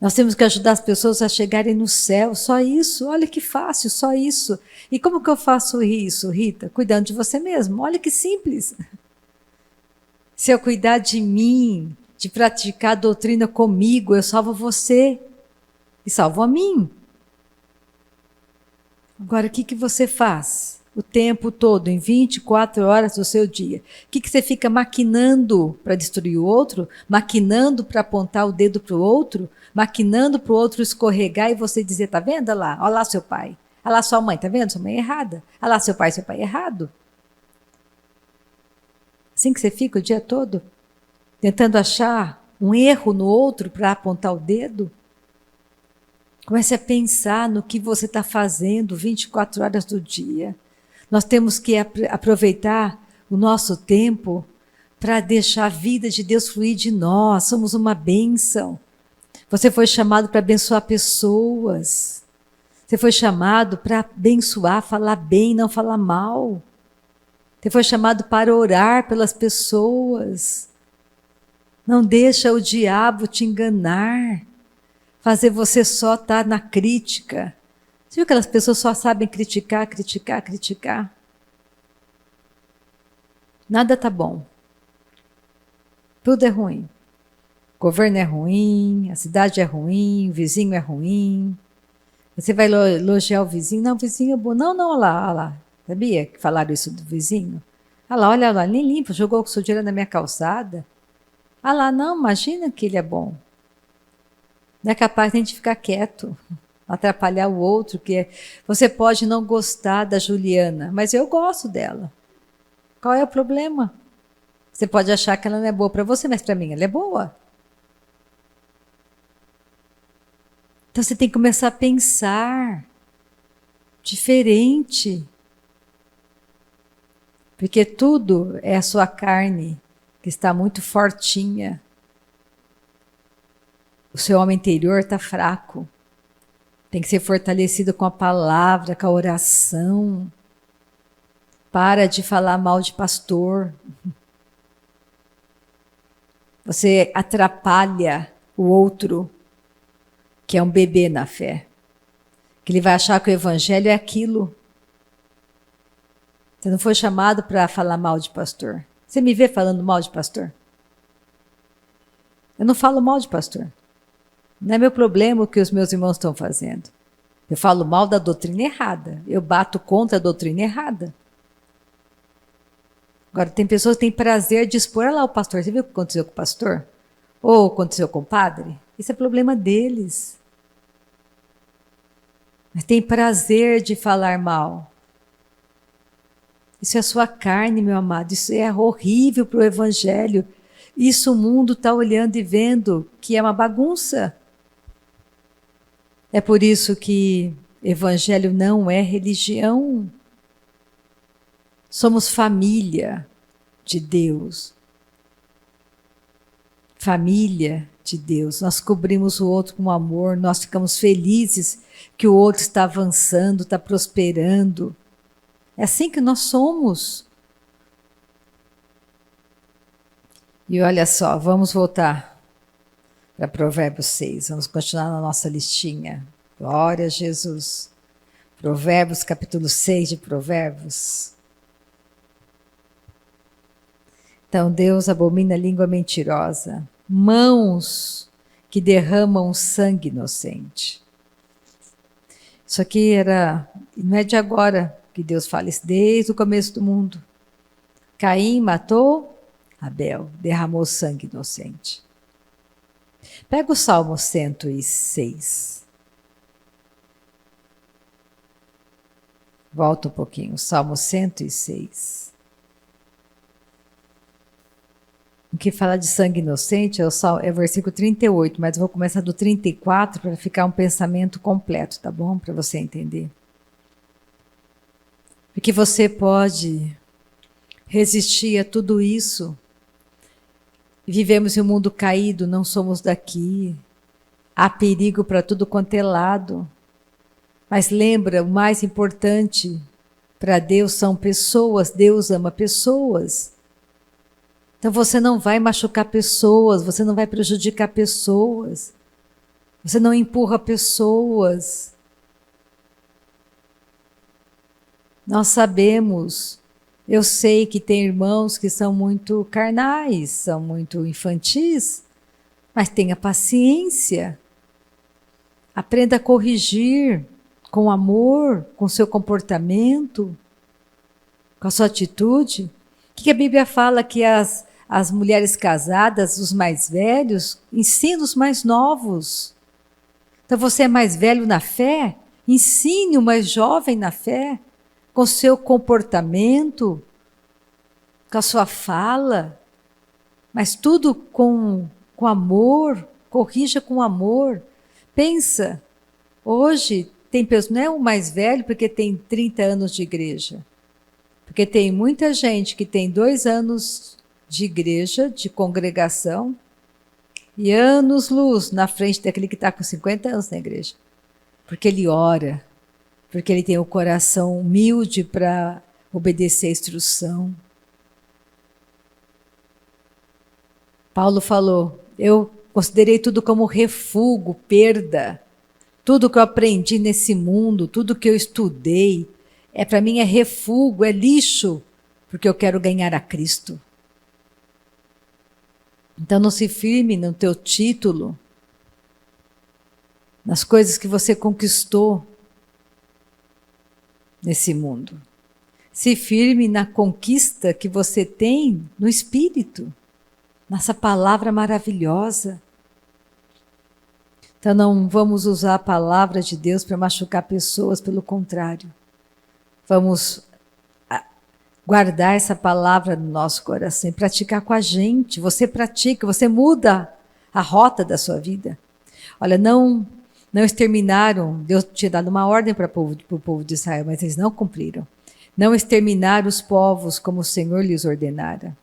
Nós temos que ajudar as pessoas a chegarem no céu, só isso. Olha que fácil, só isso. E como que eu faço isso, Rita? Cuidando de você mesmo. Olha que simples. Se eu cuidar de mim, de praticar a doutrina comigo, eu salvo você e salvo a mim. Agora, o que você faz o tempo todo, em 24 horas do seu dia? O que você fica maquinando para destruir o outro? Maquinando para apontar o dedo para o outro? Maquinando para o outro escorregar e você dizer, tá vendo? Olha lá seu pai. Olha lá sua mãe, tá vendo? Sua mãe é errada. Olha lá seu pai é errado. Assim que você fica o dia todo? Tentando achar um erro no outro para apontar o dedo? Comece a pensar no que você está fazendo 24 horas do dia. Nós temos que aproveitar o nosso tempo para deixar a vida de Deus fluir de nós. Somos uma bênção. Você foi chamado para abençoar pessoas. Você foi chamado para abençoar, falar bem, não falar mal. Você foi chamado para orar pelas pessoas. Não deixa o diabo te enganar. Fazer você só estar na crítica. Você viu que aquelas pessoas só sabem criticar, criticar, criticar? Nada tá bom. Tudo é ruim. O governo é ruim, a cidade é ruim, o vizinho é ruim. Você vai elogiar o vizinho? Não, o vizinho é bom. Não, olha lá. Sabia que falaram isso do vizinho? Olha lá, nem limpo, jogou sujeira na minha calçada. Olha lá, não, imagina que ele é bom. Não é capaz de a gente ficar quieto, atrapalhar o outro. Você pode não gostar da Juliana, mas eu gosto dela. Qual é o problema? Você pode achar que ela não é boa para você, mas para mim ela é boa. Então você tem que começar a pensar. diferente. Porque tudo é a sua carne, que está muito fortinha. O seu homem interior está fraco. Tem que ser fortalecido com a palavra, com a oração. Para de falar mal de pastor. Você atrapalha o outro, que é um bebê na fé. Que ele vai achar que o evangelho é aquilo. Você não foi chamado para falar mal de pastor. Você me vê falando mal de pastor? Eu não falo mal de pastor. Não é meu problema o que os meus irmãos estão fazendo. Eu falo mal da doutrina errada. Eu bato contra a doutrina errada. Agora, tem pessoas que têm prazer de expor lá o pastor. Você viu o que aconteceu com o pastor? Ou aconteceu com o padre? Isso é problema deles. Mas tem prazer de falar mal. Isso é a sua carne, meu amado. Isso é horrível para o evangelho. Isso o mundo está olhando e vendo que é uma bagunça. É por isso que evangelho não é religião. Somos família de Deus. Família de Deus. Nós cobrimos o outro com amor, nós ficamos felizes que o outro está avançando, está prosperando. É assim que nós somos. E olha só, vamos voltar para Provérbios 6. Vamos continuar na nossa listinha. Glória a Jesus. Provérbios, capítulo 6 de Provérbios. Então, Deus abomina a língua mentirosa, mãos que derramam sangue inocente. Isso aqui não é de agora que Deus fala isso, desde o começo do mundo. Caim matou Abel, derramou sangue inocente. Pega o Salmo 106. Volta um pouquinho, Salmo 106. O que fala de sangue inocente é o versículo 38, mas eu vou começar do 34 para ficar um pensamento completo, tá bom? Para você entender. Porque você pode resistir a tudo isso. Vivemos em um mundo caído, não somos daqui. Há perigo para tudo quanto é lado. Mas lembra, o mais importante para Deus são pessoas. Deus ama pessoas. Então você não vai machucar pessoas, você não vai prejudicar pessoas. Você não empurra pessoas. Nós sabemos, eu sei que tem irmãos que são muito carnais, são muito infantis, mas tenha paciência. Aprenda a corrigir com amor, com seu comportamento, com a sua atitude. O que a Bíblia fala? Que as mulheres casadas, os mais velhos, ensinam os mais novos. Então você é mais velho na fé? Ensine o mais jovem na fé, com seu comportamento, com a sua fala, mas tudo com amor, corrija com amor. Pensa, hoje tem pessoas, não é o mais velho porque tem 30 anos de igreja, porque tem muita gente que tem 2 anos de igreja, de congregação, e anos-luz na frente daquele que está com 50 anos na igreja, porque ele ora, porque ele tem o coração humilde para obedecer a instrução. Paulo falou, eu considerei tudo como refúgio, perda. Tudo que eu aprendi nesse mundo, tudo que eu estudei, para mim é refúgio, é lixo, porque eu quero ganhar a Cristo. Então não se firme no teu título, nas coisas que você conquistou nesse mundo. Se firme na conquista que você tem no Espírito, nessa palavra maravilhosa. Então não vamos usar a palavra de Deus para machucar pessoas, pelo contrário. Vamos guardar essa palavra no nosso coração e praticar com a gente. Você pratica, você muda a rota da sua vida. Olha, não Não exterminaram, Deus tinha dado uma ordem para o povo de Israel, mas eles não cumpriram. Não exterminaram os povos como o Senhor lhes ordenara.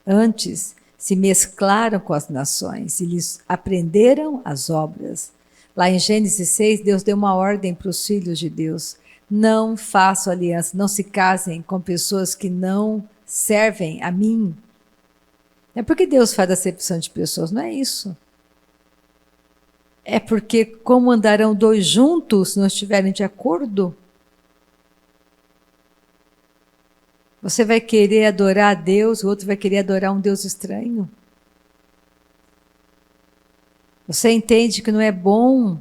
Antes, se mesclaram com as nações e lhes aprenderam as obras. Lá em Gênesis 6, Deus deu uma ordem para os filhos de Deus. Não façam aliança, não se casem com pessoas que não servem a mim. Não é porque Deus faz acepção de pessoas, não é isso. É porque como andarão dois juntos se não estiverem de acordo? Você vai querer adorar a Deus, o outro vai querer adorar um Deus estranho. Você entende que não é bom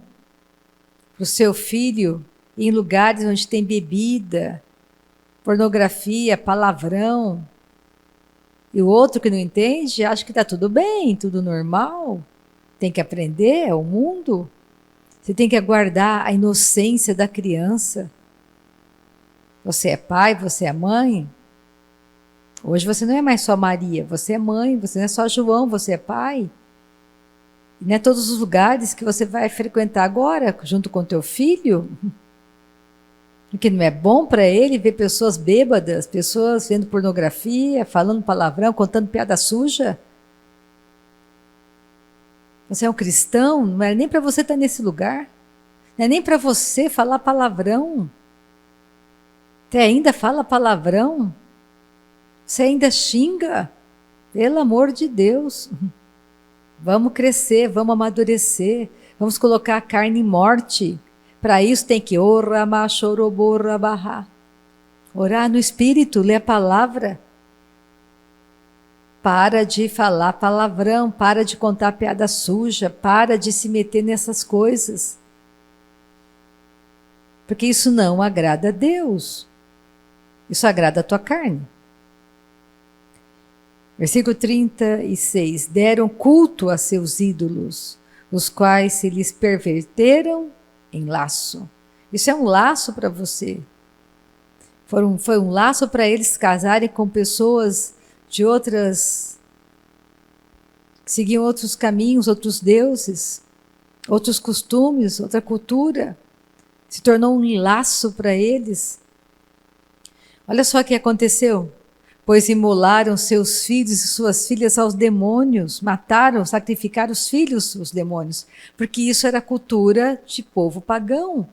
para o seu filho ir em lugares onde tem bebida, pornografia, palavrão. E o outro que não entende acha que está tudo bem, tudo normal. Tem que aprender, é o mundo. Você tem que aguardar a inocência da criança. Você é pai, você é mãe. Hoje você não é mais só Maria, você é mãe, você não é só João, você é pai. E não é todos os lugares que você vai frequentar agora, junto com teu filho. Porque não é bom para ele ver pessoas bêbadas, pessoas vendo pornografia, falando palavrão, contando piada suja. Você é um cristão, não é nem para você estar nesse lugar. Não é nem para você falar palavrão. Você ainda fala palavrão? Você ainda xinga? Pelo amor de Deus. Vamos crescer, vamos amadurecer, vamos colocar a carne em morte. Para isso tem que orar no Espírito, ler a palavra. Para de falar palavrão, para de contar piada suja, para de se meter nessas coisas. Porque isso não agrada a Deus. Isso agrada a tua carne. Versículo 36. Deram culto a seus ídolos, os quais se lhes perverteram em laço. Isso é um laço para você. Foi um laço para eles casarem com pessoas de outras, que seguiam outros caminhos, outros deuses, outros costumes, outra cultura. Se tornou um laço para eles. Olha só o que aconteceu. Pois imolaram seus filhos e suas filhas aos demônios, mataram, sacrificaram os filhos os demônios, porque isso era cultura de povo pagão.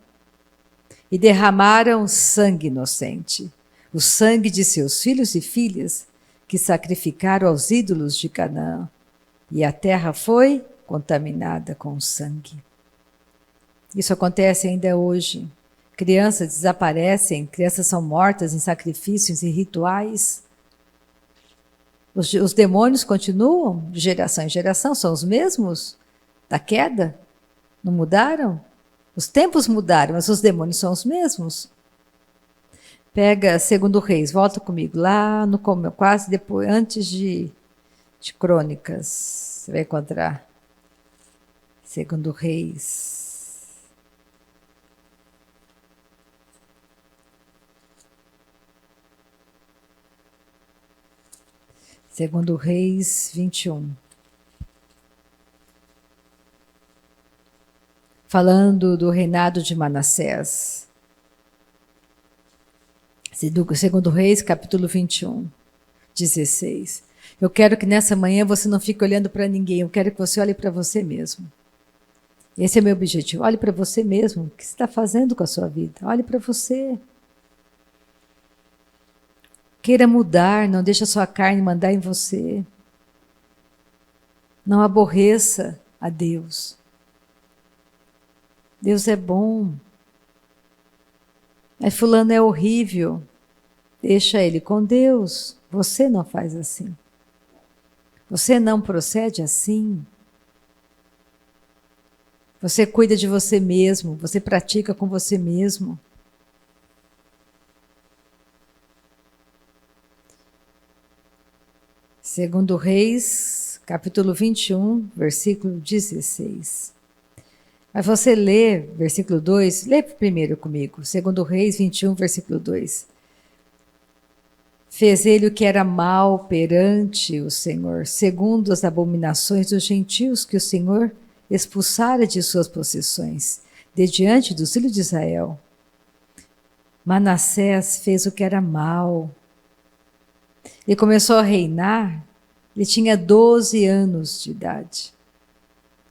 E derramaram sangue inocente, o sangue de seus filhos e filhas, que sacrificaram aos ídolos de Canaã, e a terra foi contaminada com sangue. Isso acontece ainda hoje. Crianças desaparecem, crianças são mortas em sacrifícios e rituais. Os demônios continuam de geração em geração, são os mesmos da queda? Não mudaram? Os tempos mudaram, mas os demônios são os mesmos. Pega 2 Reis, volta comigo, lá no quase depois, antes de Crônicas, você vai encontrar 2 Reis. Segundo Reis 21. Falando do reinado de Manassés. Segundo Reis, capítulo 21, 16. Eu quero que nessa manhã você não fique olhando para ninguém, eu quero que você olhe para você mesmo. Esse é meu objetivo. Olhe para você mesmo. O que você está fazendo com a sua vida? Olhe para você. Queira mudar, não deixe a sua carne mandar em você. Não aborreça a Deus. Deus é bom. Mas fulano é horrível. Deixa ele com Deus. Você não faz assim. Você não procede assim. Você cuida de você mesmo. Você pratica com você mesmo. Segundo Reis, capítulo 21, versículo 16. Mas você lê versículo 2, lê primeiro comigo. Segundo Reis 21, versículo 2. Fez ele o que era mal perante o Senhor, segundo as abominações dos gentios que o Senhor expulsara de suas possessões. de diante dos filhos de Israel. Manassés fez o que era mal. Ele começou a reinar, ele tinha 12 anos de idade.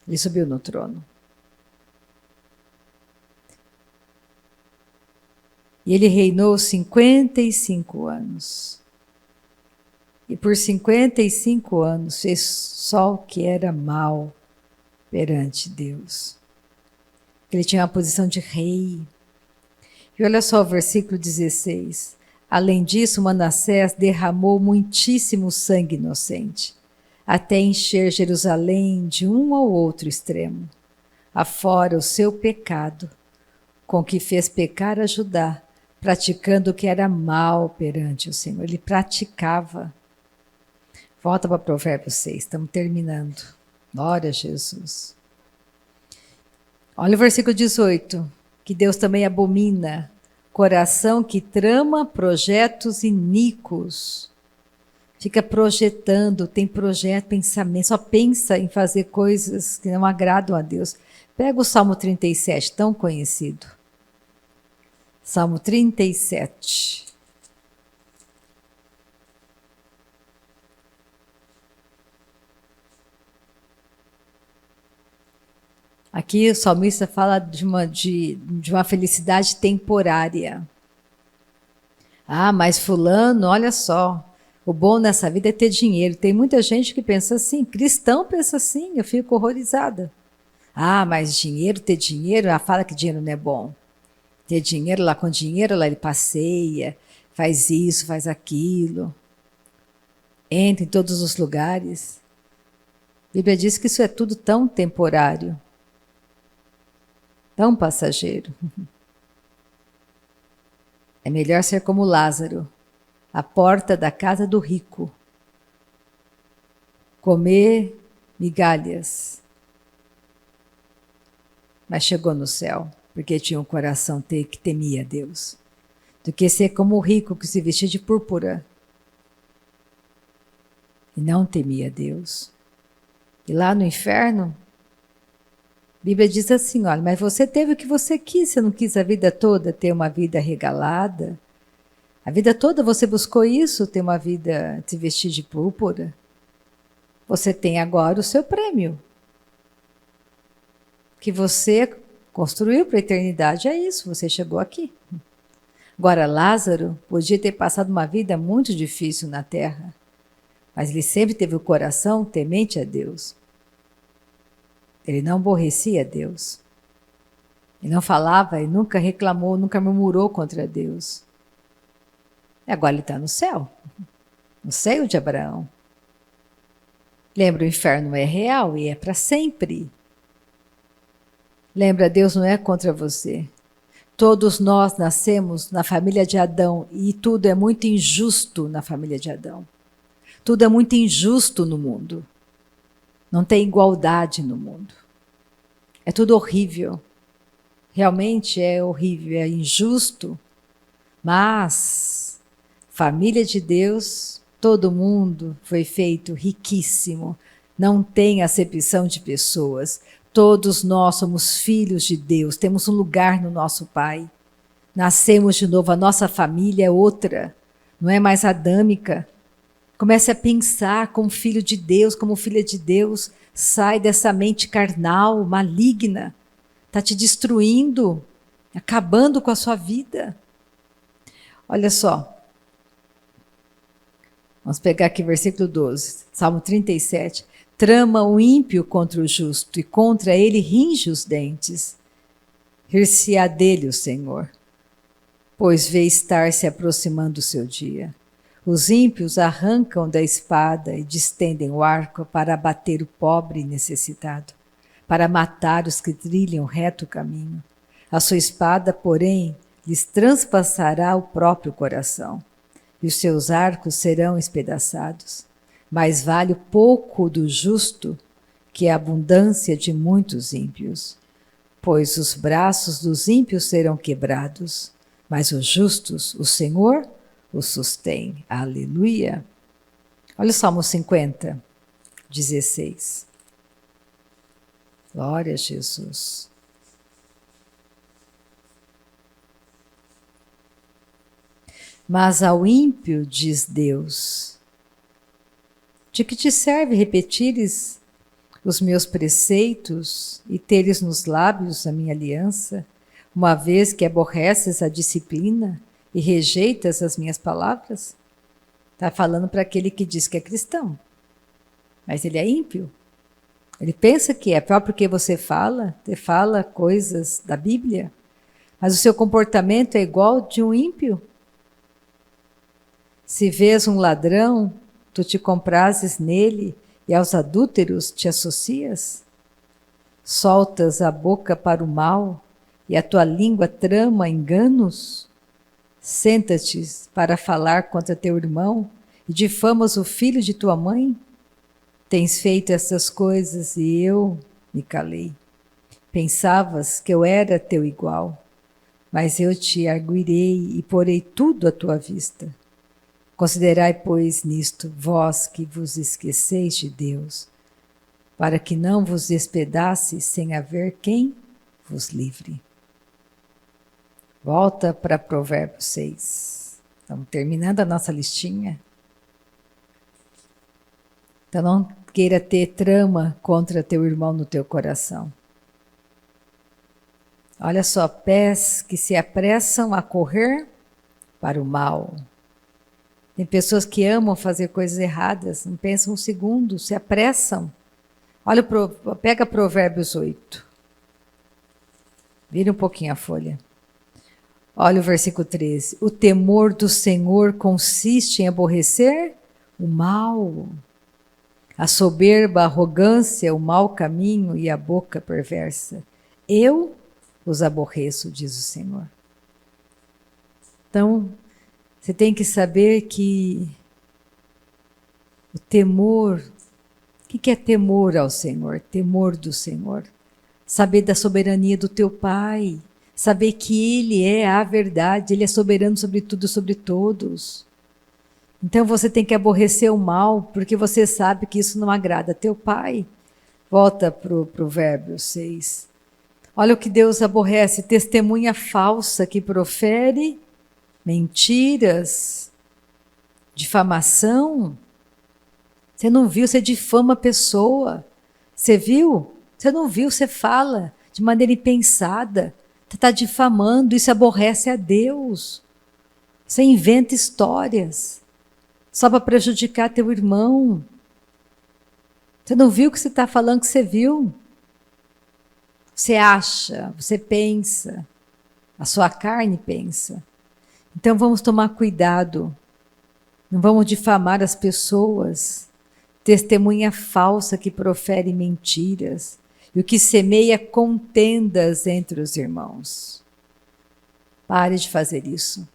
Ele subiu no trono. E ele reinou 55 anos. E por 55 anos fez só o que era mal perante Deus. Ele tinha uma posição de rei. E olha só o versículo 16. Além disso, Manassés derramou muitíssimo sangue inocente, até encher Jerusalém de um ao outro extremo, afora o seu pecado, com que fez pecar a Judá, praticando o que era mal perante o Senhor. Ele praticava. Volta para Provérbios 6, estamos terminando. Glória a Jesus. Olha o versículo 18, que Deus também abomina, coração que trama projetos iníquos. Fica projetando, tem projeto, pensamento, só pensa em fazer coisas que não agradam a Deus. Pega o Salmo 37, tão conhecido. Salmo 37. Aqui o salmista fala de uma felicidade temporária. Ah, mas fulano, olha só, o bom nessa vida é ter dinheiro. Tem muita gente que pensa assim, cristão pensa assim, eu fico horrorizada. Ah, mas dinheiro, ter dinheiro, fala que dinheiro não é bom. Ter dinheiro, lá com dinheiro, lá ele passeia, faz isso, faz aquilo. Entra em todos os lugares. A Bíblia diz que isso é tudo tão temporário. Tão passageiro. É melhor ser como Lázaro, à porta da casa do rico, comer migalhas, mas chegou no céu, porque tinha um coração que temia Deus, do que ser como o rico que se vestia de púrpura e não temia Deus. E lá no inferno, a Bíblia diz assim, olha, mas você teve o que você quis, você não quis a vida toda ter uma vida regalada? A vida toda você buscou isso, ter uma vida, se vestir de púrpura? Você tem agora o seu prêmio, que você construiu para a eternidade, é isso, você chegou aqui. Agora, Lázaro podia ter passado uma vida muito difícil na terra, mas ele sempre teve o coração temente a Deus. Ele não aborrecia Deus. Ele não falava, ele nunca reclamou, nunca murmurou contra Deus. E agora ele está no céu, no seio de Abraão. Lembra, o inferno é real e é para sempre. Lembra, Deus não é contra você. Todos nós nascemos na família de Adão e tudo é muito injusto na família de Adão. Tudo é muito injusto no mundo. Não tem igualdade no mundo. É tudo horrível. Realmente é horrível, é injusto. Mas, família de Deus, todo mundo foi feito riquíssimo. Não tem acepção de pessoas. Todos nós somos filhos de Deus, temos um lugar no nosso Pai. Nascemos de novo, a nossa família é outra, não é mais adâmica. Comece a pensar como filho de Deus, como filha de Deus. Sai dessa mente carnal, maligna. Está te destruindo, acabando com a sua vida. Olha só. Vamos pegar aqui versículo 12, Salmo 37. Trama o ímpio contra o justo, e contra ele ringe os dentes. Rir-se-á dele o Senhor, pois vê estar se aproximando o seu dia. Os ímpios arrancam da espada e distendem o arco para abater o pobre e necessitado, para matar os que trilham reto caminho. A sua espada, porém, lhes transpassará o próprio coração, e os seus arcos serão espedaçados. Mais vale o pouco do justo que a abundância de muitos ímpios, pois os braços dos ímpios serão quebrados, mas os justos, o Senhor, os sustém. Aleluia! Olha o Salmo 50, 16. Glória a Jesus. Mas ao ímpio, diz Deus, de que te serve repetires os meus preceitos e teres nos lábios a minha aliança, uma vez que aborreces a disciplina e rejeitas as minhas palavras? Está falando para aquele que diz que é cristão, mas ele é ímpio. Ele pensa que é próprio porque você fala coisas da Bíblia, mas o seu comportamento é igual de um ímpio. Se vês um ladrão, tu te comprases nele e aos adúlteros te associas? Soltas a boca para o mal e a tua língua trama enganos? Senta-te para falar contra teu irmão e difamas o filho de tua mãe? Tens feito essas coisas e eu me calei. Pensavas que eu era teu igual, mas eu te arguirei e porei tudo à tua vista. Considerai, pois, nisto, vós que vos esqueceis de Deus, para que não vos despedace sem haver quem vos livre. Volta para Provérbios 6. Estamos terminando a nossa listinha. Então não queira ter trama contra teu irmão no teu coração. Olha só, pés que se apressam a correr para o mal. Tem pessoas que amam fazer coisas erradas, não pensam um segundo, se apressam. Olha, pega Provérbios 8. Vira um pouquinho a folha. Olha o versículo 13. O temor do Senhor consiste em aborrecer o mal. A soberba, a arrogância, o mau caminho e a boca perversa. Eu os aborreço, diz o Senhor. Então, você tem que saber que o temor, o que é temor ao Senhor? Temor do Senhor. Saber da soberania do teu Pai. Saber que Ele é a verdade, Ele é soberano sobre tudo e sobre todos. Então você tem que aborrecer o mal, porque você sabe que isso não agrada a teu Pai. Volta para o Provérbios 6. Olha o que Deus aborrece: testemunha falsa que profere mentiras, difamação. Você não viu, você difama a pessoa. Você viu? Você não viu, você fala de maneira impensada. Você está difamando, isso aborrece a Deus. Você inventa histórias só para prejudicar teu irmão. Você não viu o que você está falando que você viu? Você acha, você pensa, a sua carne pensa. Então vamos tomar cuidado, não vamos difamar as pessoas. Testemunha falsa que profere mentiras e o que semeia contendas entre os irmãos. Pare de fazer isso.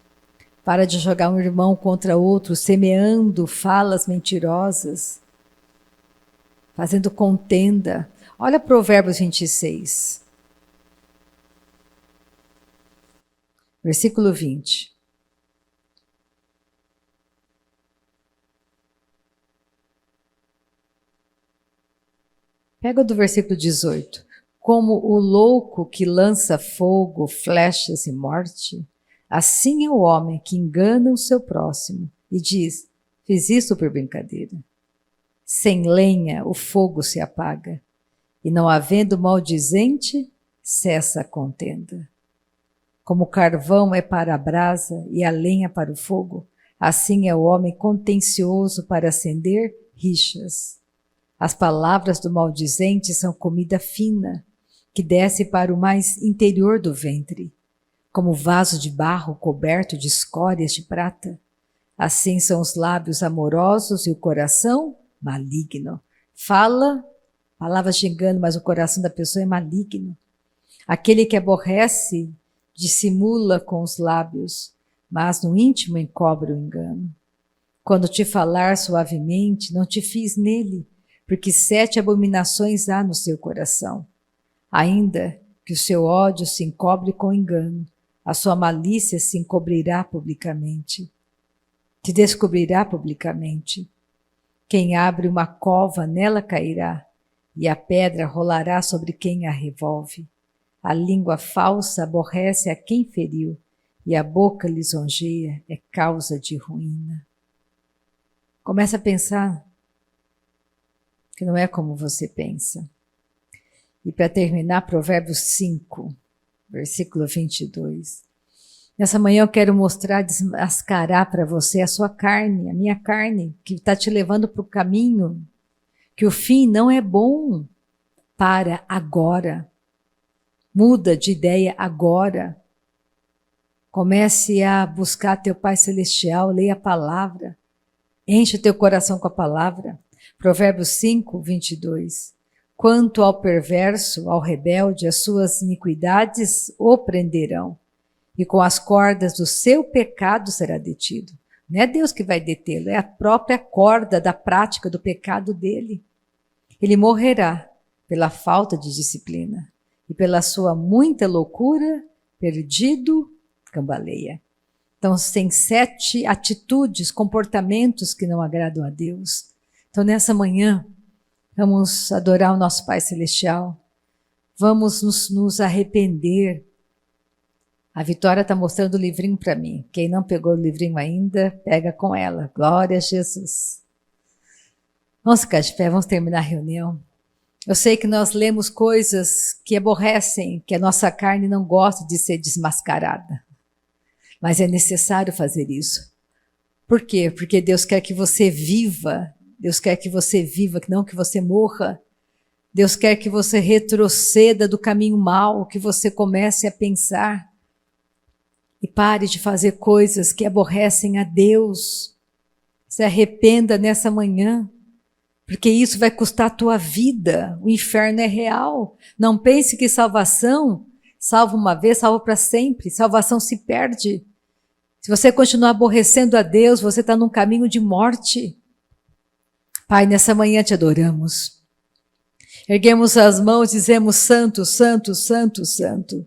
Para de jogar um irmão contra outro, semeando falas mentirosas, fazendo contenda. Olha Provérbios 26, versículo 20. Pega do versículo 18. Como o louco que lança fogo, flechas e morte, assim é o homem que engana o seu próximo e diz: fiz isso por brincadeira. Sem lenha o fogo se apaga, e não havendo maldizente, cessa a contenda. Como o carvão é para a brasa e a lenha para o fogo, assim é o homem contencioso para acender rixas. As palavras do maldizente são comida fina, que desce para o mais interior do ventre, como vaso de barro coberto de escórias de prata. Assim são os lábios amorosos e o coração maligno. Fala palavras de engano, mas o coração da pessoa é maligno. Aquele que aborrece dissimula com os lábios, mas no íntimo encobre o engano. Quando te falar suavemente, não te fies nele, porque 7 abominações há no seu coração. Ainda que o seu ódio se encobre com engano, a sua malícia se encobrirá publicamente. Te descobrirá publicamente. Quem abre uma cova, nela cairá, e a pedra rolará sobre quem a revolve. A língua falsa aborrece a quem feriu, e a boca lisonjeia é causa de ruína. Começa a pensar que não é como você pensa. E para terminar, Provérbios 5, versículo 22. Nessa manhã eu quero mostrar, desmascarar para você a sua carne, a minha carne, que está te levando para o caminho, que o fim não é bom. Para agora. Muda de ideia agora. Comece a buscar teu Pai Celestial, leia a palavra, enche teu coração com a palavra. Provérbios 5, 22. Quanto ao perverso, ao rebelde, as suas iniquidades o prenderão, e com as cordas do seu pecado será detido. Não é Deus que vai detê-lo, é a própria corda da prática do pecado dele. Ele morrerá pela falta de disciplina, e pela sua muita loucura, perdido, cambaleia. Então, tem 7 atitudes, comportamentos que não agradam a Deus. Então, nessa manhã, vamos adorar o nosso Pai Celestial, vamos nos arrepender. A Vitória está mostrando o livrinho para mim. Quem não pegou o livrinho ainda, pega com ela. Glória a Jesus. Vamos ficar de pé, vamos terminar a reunião. Eu sei que nós lemos coisas que aborrecem, que a nossa carne não gosta de ser desmascarada. Mas é necessário fazer isso. Por quê? Porque Deus quer que você viva. Deus quer que você viva, não que você morra. Deus quer que você retroceda do caminho mau, que você comece a pensar e pare de fazer coisas que aborrecem a Deus. Se arrependa nessa manhã, porque isso vai custar a tua vida. O inferno é real. Não pense que salvação, salva uma vez, salva para sempre. Salvação se perde. Se você continuar aborrecendo a Deus, você está num caminho de morte. Pai, nessa manhã te adoramos. Erguemos as mãos e dizemos: Santo, Santo, Santo, Santo.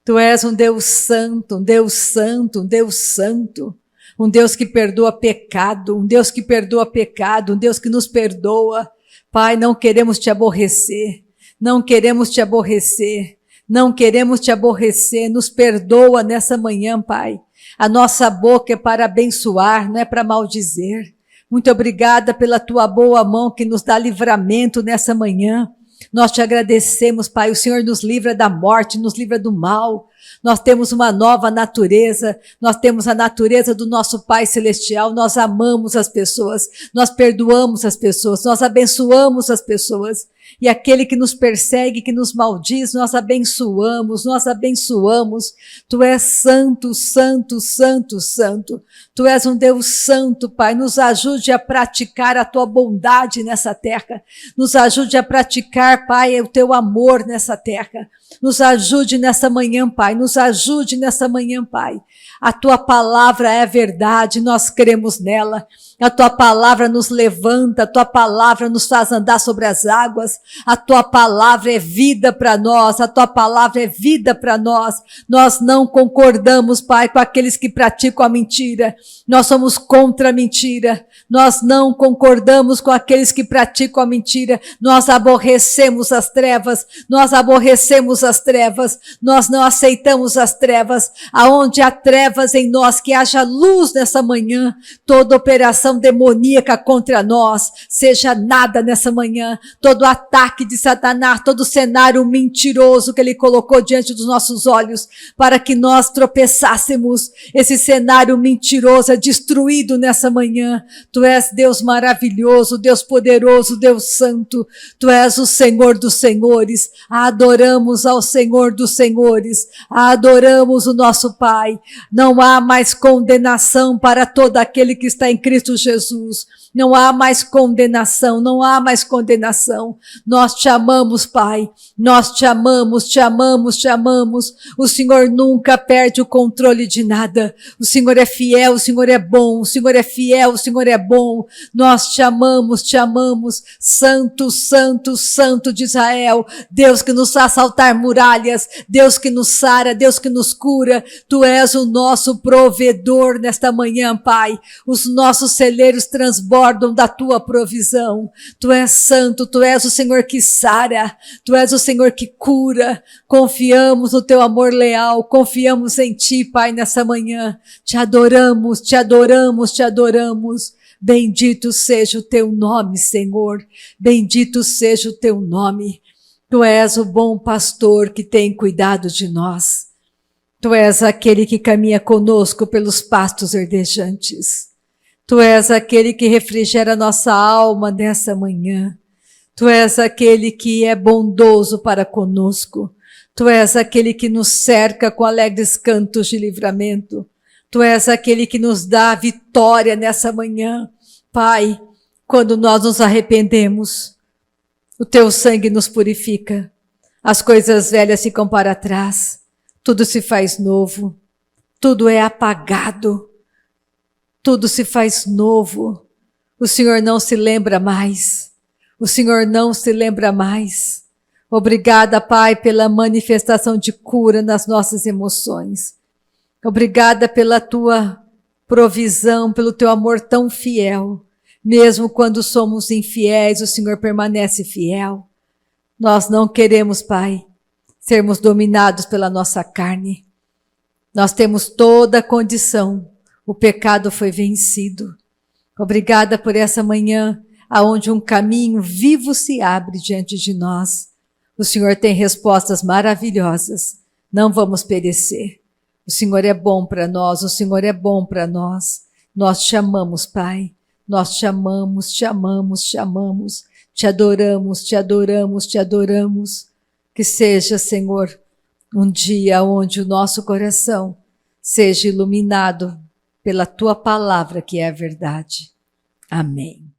Tu és um Deus santo, um Deus santo, um Deus santo. Um Deus que perdoa pecado, um Deus que perdoa pecado, um Deus que nos perdoa. Pai, não queremos te aborrecer, não queremos te aborrecer, não queremos te aborrecer. Nos perdoa nessa manhã, Pai. A nossa boca é para abençoar, não é para maldizer. Muito obrigada pela tua boa mão que nos dá livramento nessa manhã. Nós te agradecemos, Pai. O Senhor nos livra da morte, nos livra do mal. Nós temos uma nova natureza, nós temos a natureza do nosso Pai Celestial, nós amamos as pessoas, nós perdoamos as pessoas, nós abençoamos as pessoas. E aquele que nos persegue, que nos maldiz, nós abençoamos, nós abençoamos. Tu és santo, santo, santo, santo. Tu és um Deus santo, Pai. Nos ajude a praticar a tua bondade nessa terra. Nos ajude a praticar, Pai, o teu amor nessa terra. Nos ajude nessa manhã, Pai. Nos ajude nessa manhã, Pai. A tua palavra é verdade, nós cremos nela. A tua palavra nos levanta, a tua palavra nos faz andar sobre as águas. A tua palavra é vida para nós, a tua palavra é vida para nós. Nós não concordamos, Pai, com aqueles que praticam a mentira. Nós somos contra a mentira. Nós não concordamos com aqueles que praticam a mentira. Nós aborrecemos as trevas. Nós aborrecemos as trevas. Nós não aceitamos as trevas. Aonde há trevas em nós, que haja luz nessa manhã. Toda operação demoníaca contra nós, seja nada nessa manhã. Todo ataque de Satanás, todo cenário mentiroso que ele colocou diante dos nossos olhos, para que nós tropeçássemos. Esse cenário mentiroso é destruído nessa manhã. Tu és Deus maravilhoso, Deus poderoso, Deus santo. Tu és o Senhor dos senhores. Adoramos ao Senhor dos senhores. Adoramos o nosso Pai. Não há mais condenação para todo aquele que está em Cristo Jesus. Não há mais condenação, não há mais condenação. Nós te amamos, Pai. Nós te amamos, te amamos, te amamos. O Senhor nunca perde o controle de nada. O Senhor é fiel, o Senhor é bom, o Senhor é fiel, o Senhor é bom. Nós te amamos, Santo, Santo, Santo de Israel. Deus que nos faz saltar muralhas, Deus que nos sara, Deus que nos cura. Tu és o nosso provedor nesta manhã, Pai. Os nossos celeiros transbordam da tua provisão. Tu és santo, tu és o Senhor que sara, tu és o Senhor que cura. Confiamos no teu amor leal, confiamos em ti, Pai, nessa manhã. Te adoramos, te adoramos, te adoramos. Bendito seja o teu nome, Senhor. Bendito seja o teu nome. Tu és o bom pastor que tem cuidado de nós. Tu és aquele que caminha conosco pelos pastos verdejantes. Tu és aquele que refrigera nossa alma nessa manhã. Tu és aquele que é bondoso para conosco. Tu és aquele que nos cerca com alegres cantos de livramento. Tu és aquele que nos dá a vitória nessa manhã. Pai, quando nós nos arrependemos, o teu sangue nos purifica. As coisas velhas ficam para trás. Tudo se faz novo. Tudo é apagado. Tudo se faz novo. O Senhor não se lembra mais. O Senhor não se lembra mais. Obrigada, Pai, pela manifestação de cura nas nossas emoções. Obrigada pela tua provisão, pelo teu amor tão fiel. Mesmo quando somos infiéis, o Senhor permanece fiel. Nós não queremos, Pai, sermos dominados pela nossa carne. Nós temos toda a condição. O pecado foi vencido. Obrigada por essa manhã, aonde um caminho vivo se abre diante de nós. O Senhor tem respostas maravilhosas. Não vamos perecer. O Senhor é bom para nós, o Senhor é bom para nós. Nós te amamos, Pai. Nós te amamos, te amamos, te amamos. Te adoramos, te adoramos, te adoramos. Que seja, Senhor, um dia onde o nosso coração seja iluminado pela tua palavra, que é a verdade. Amém.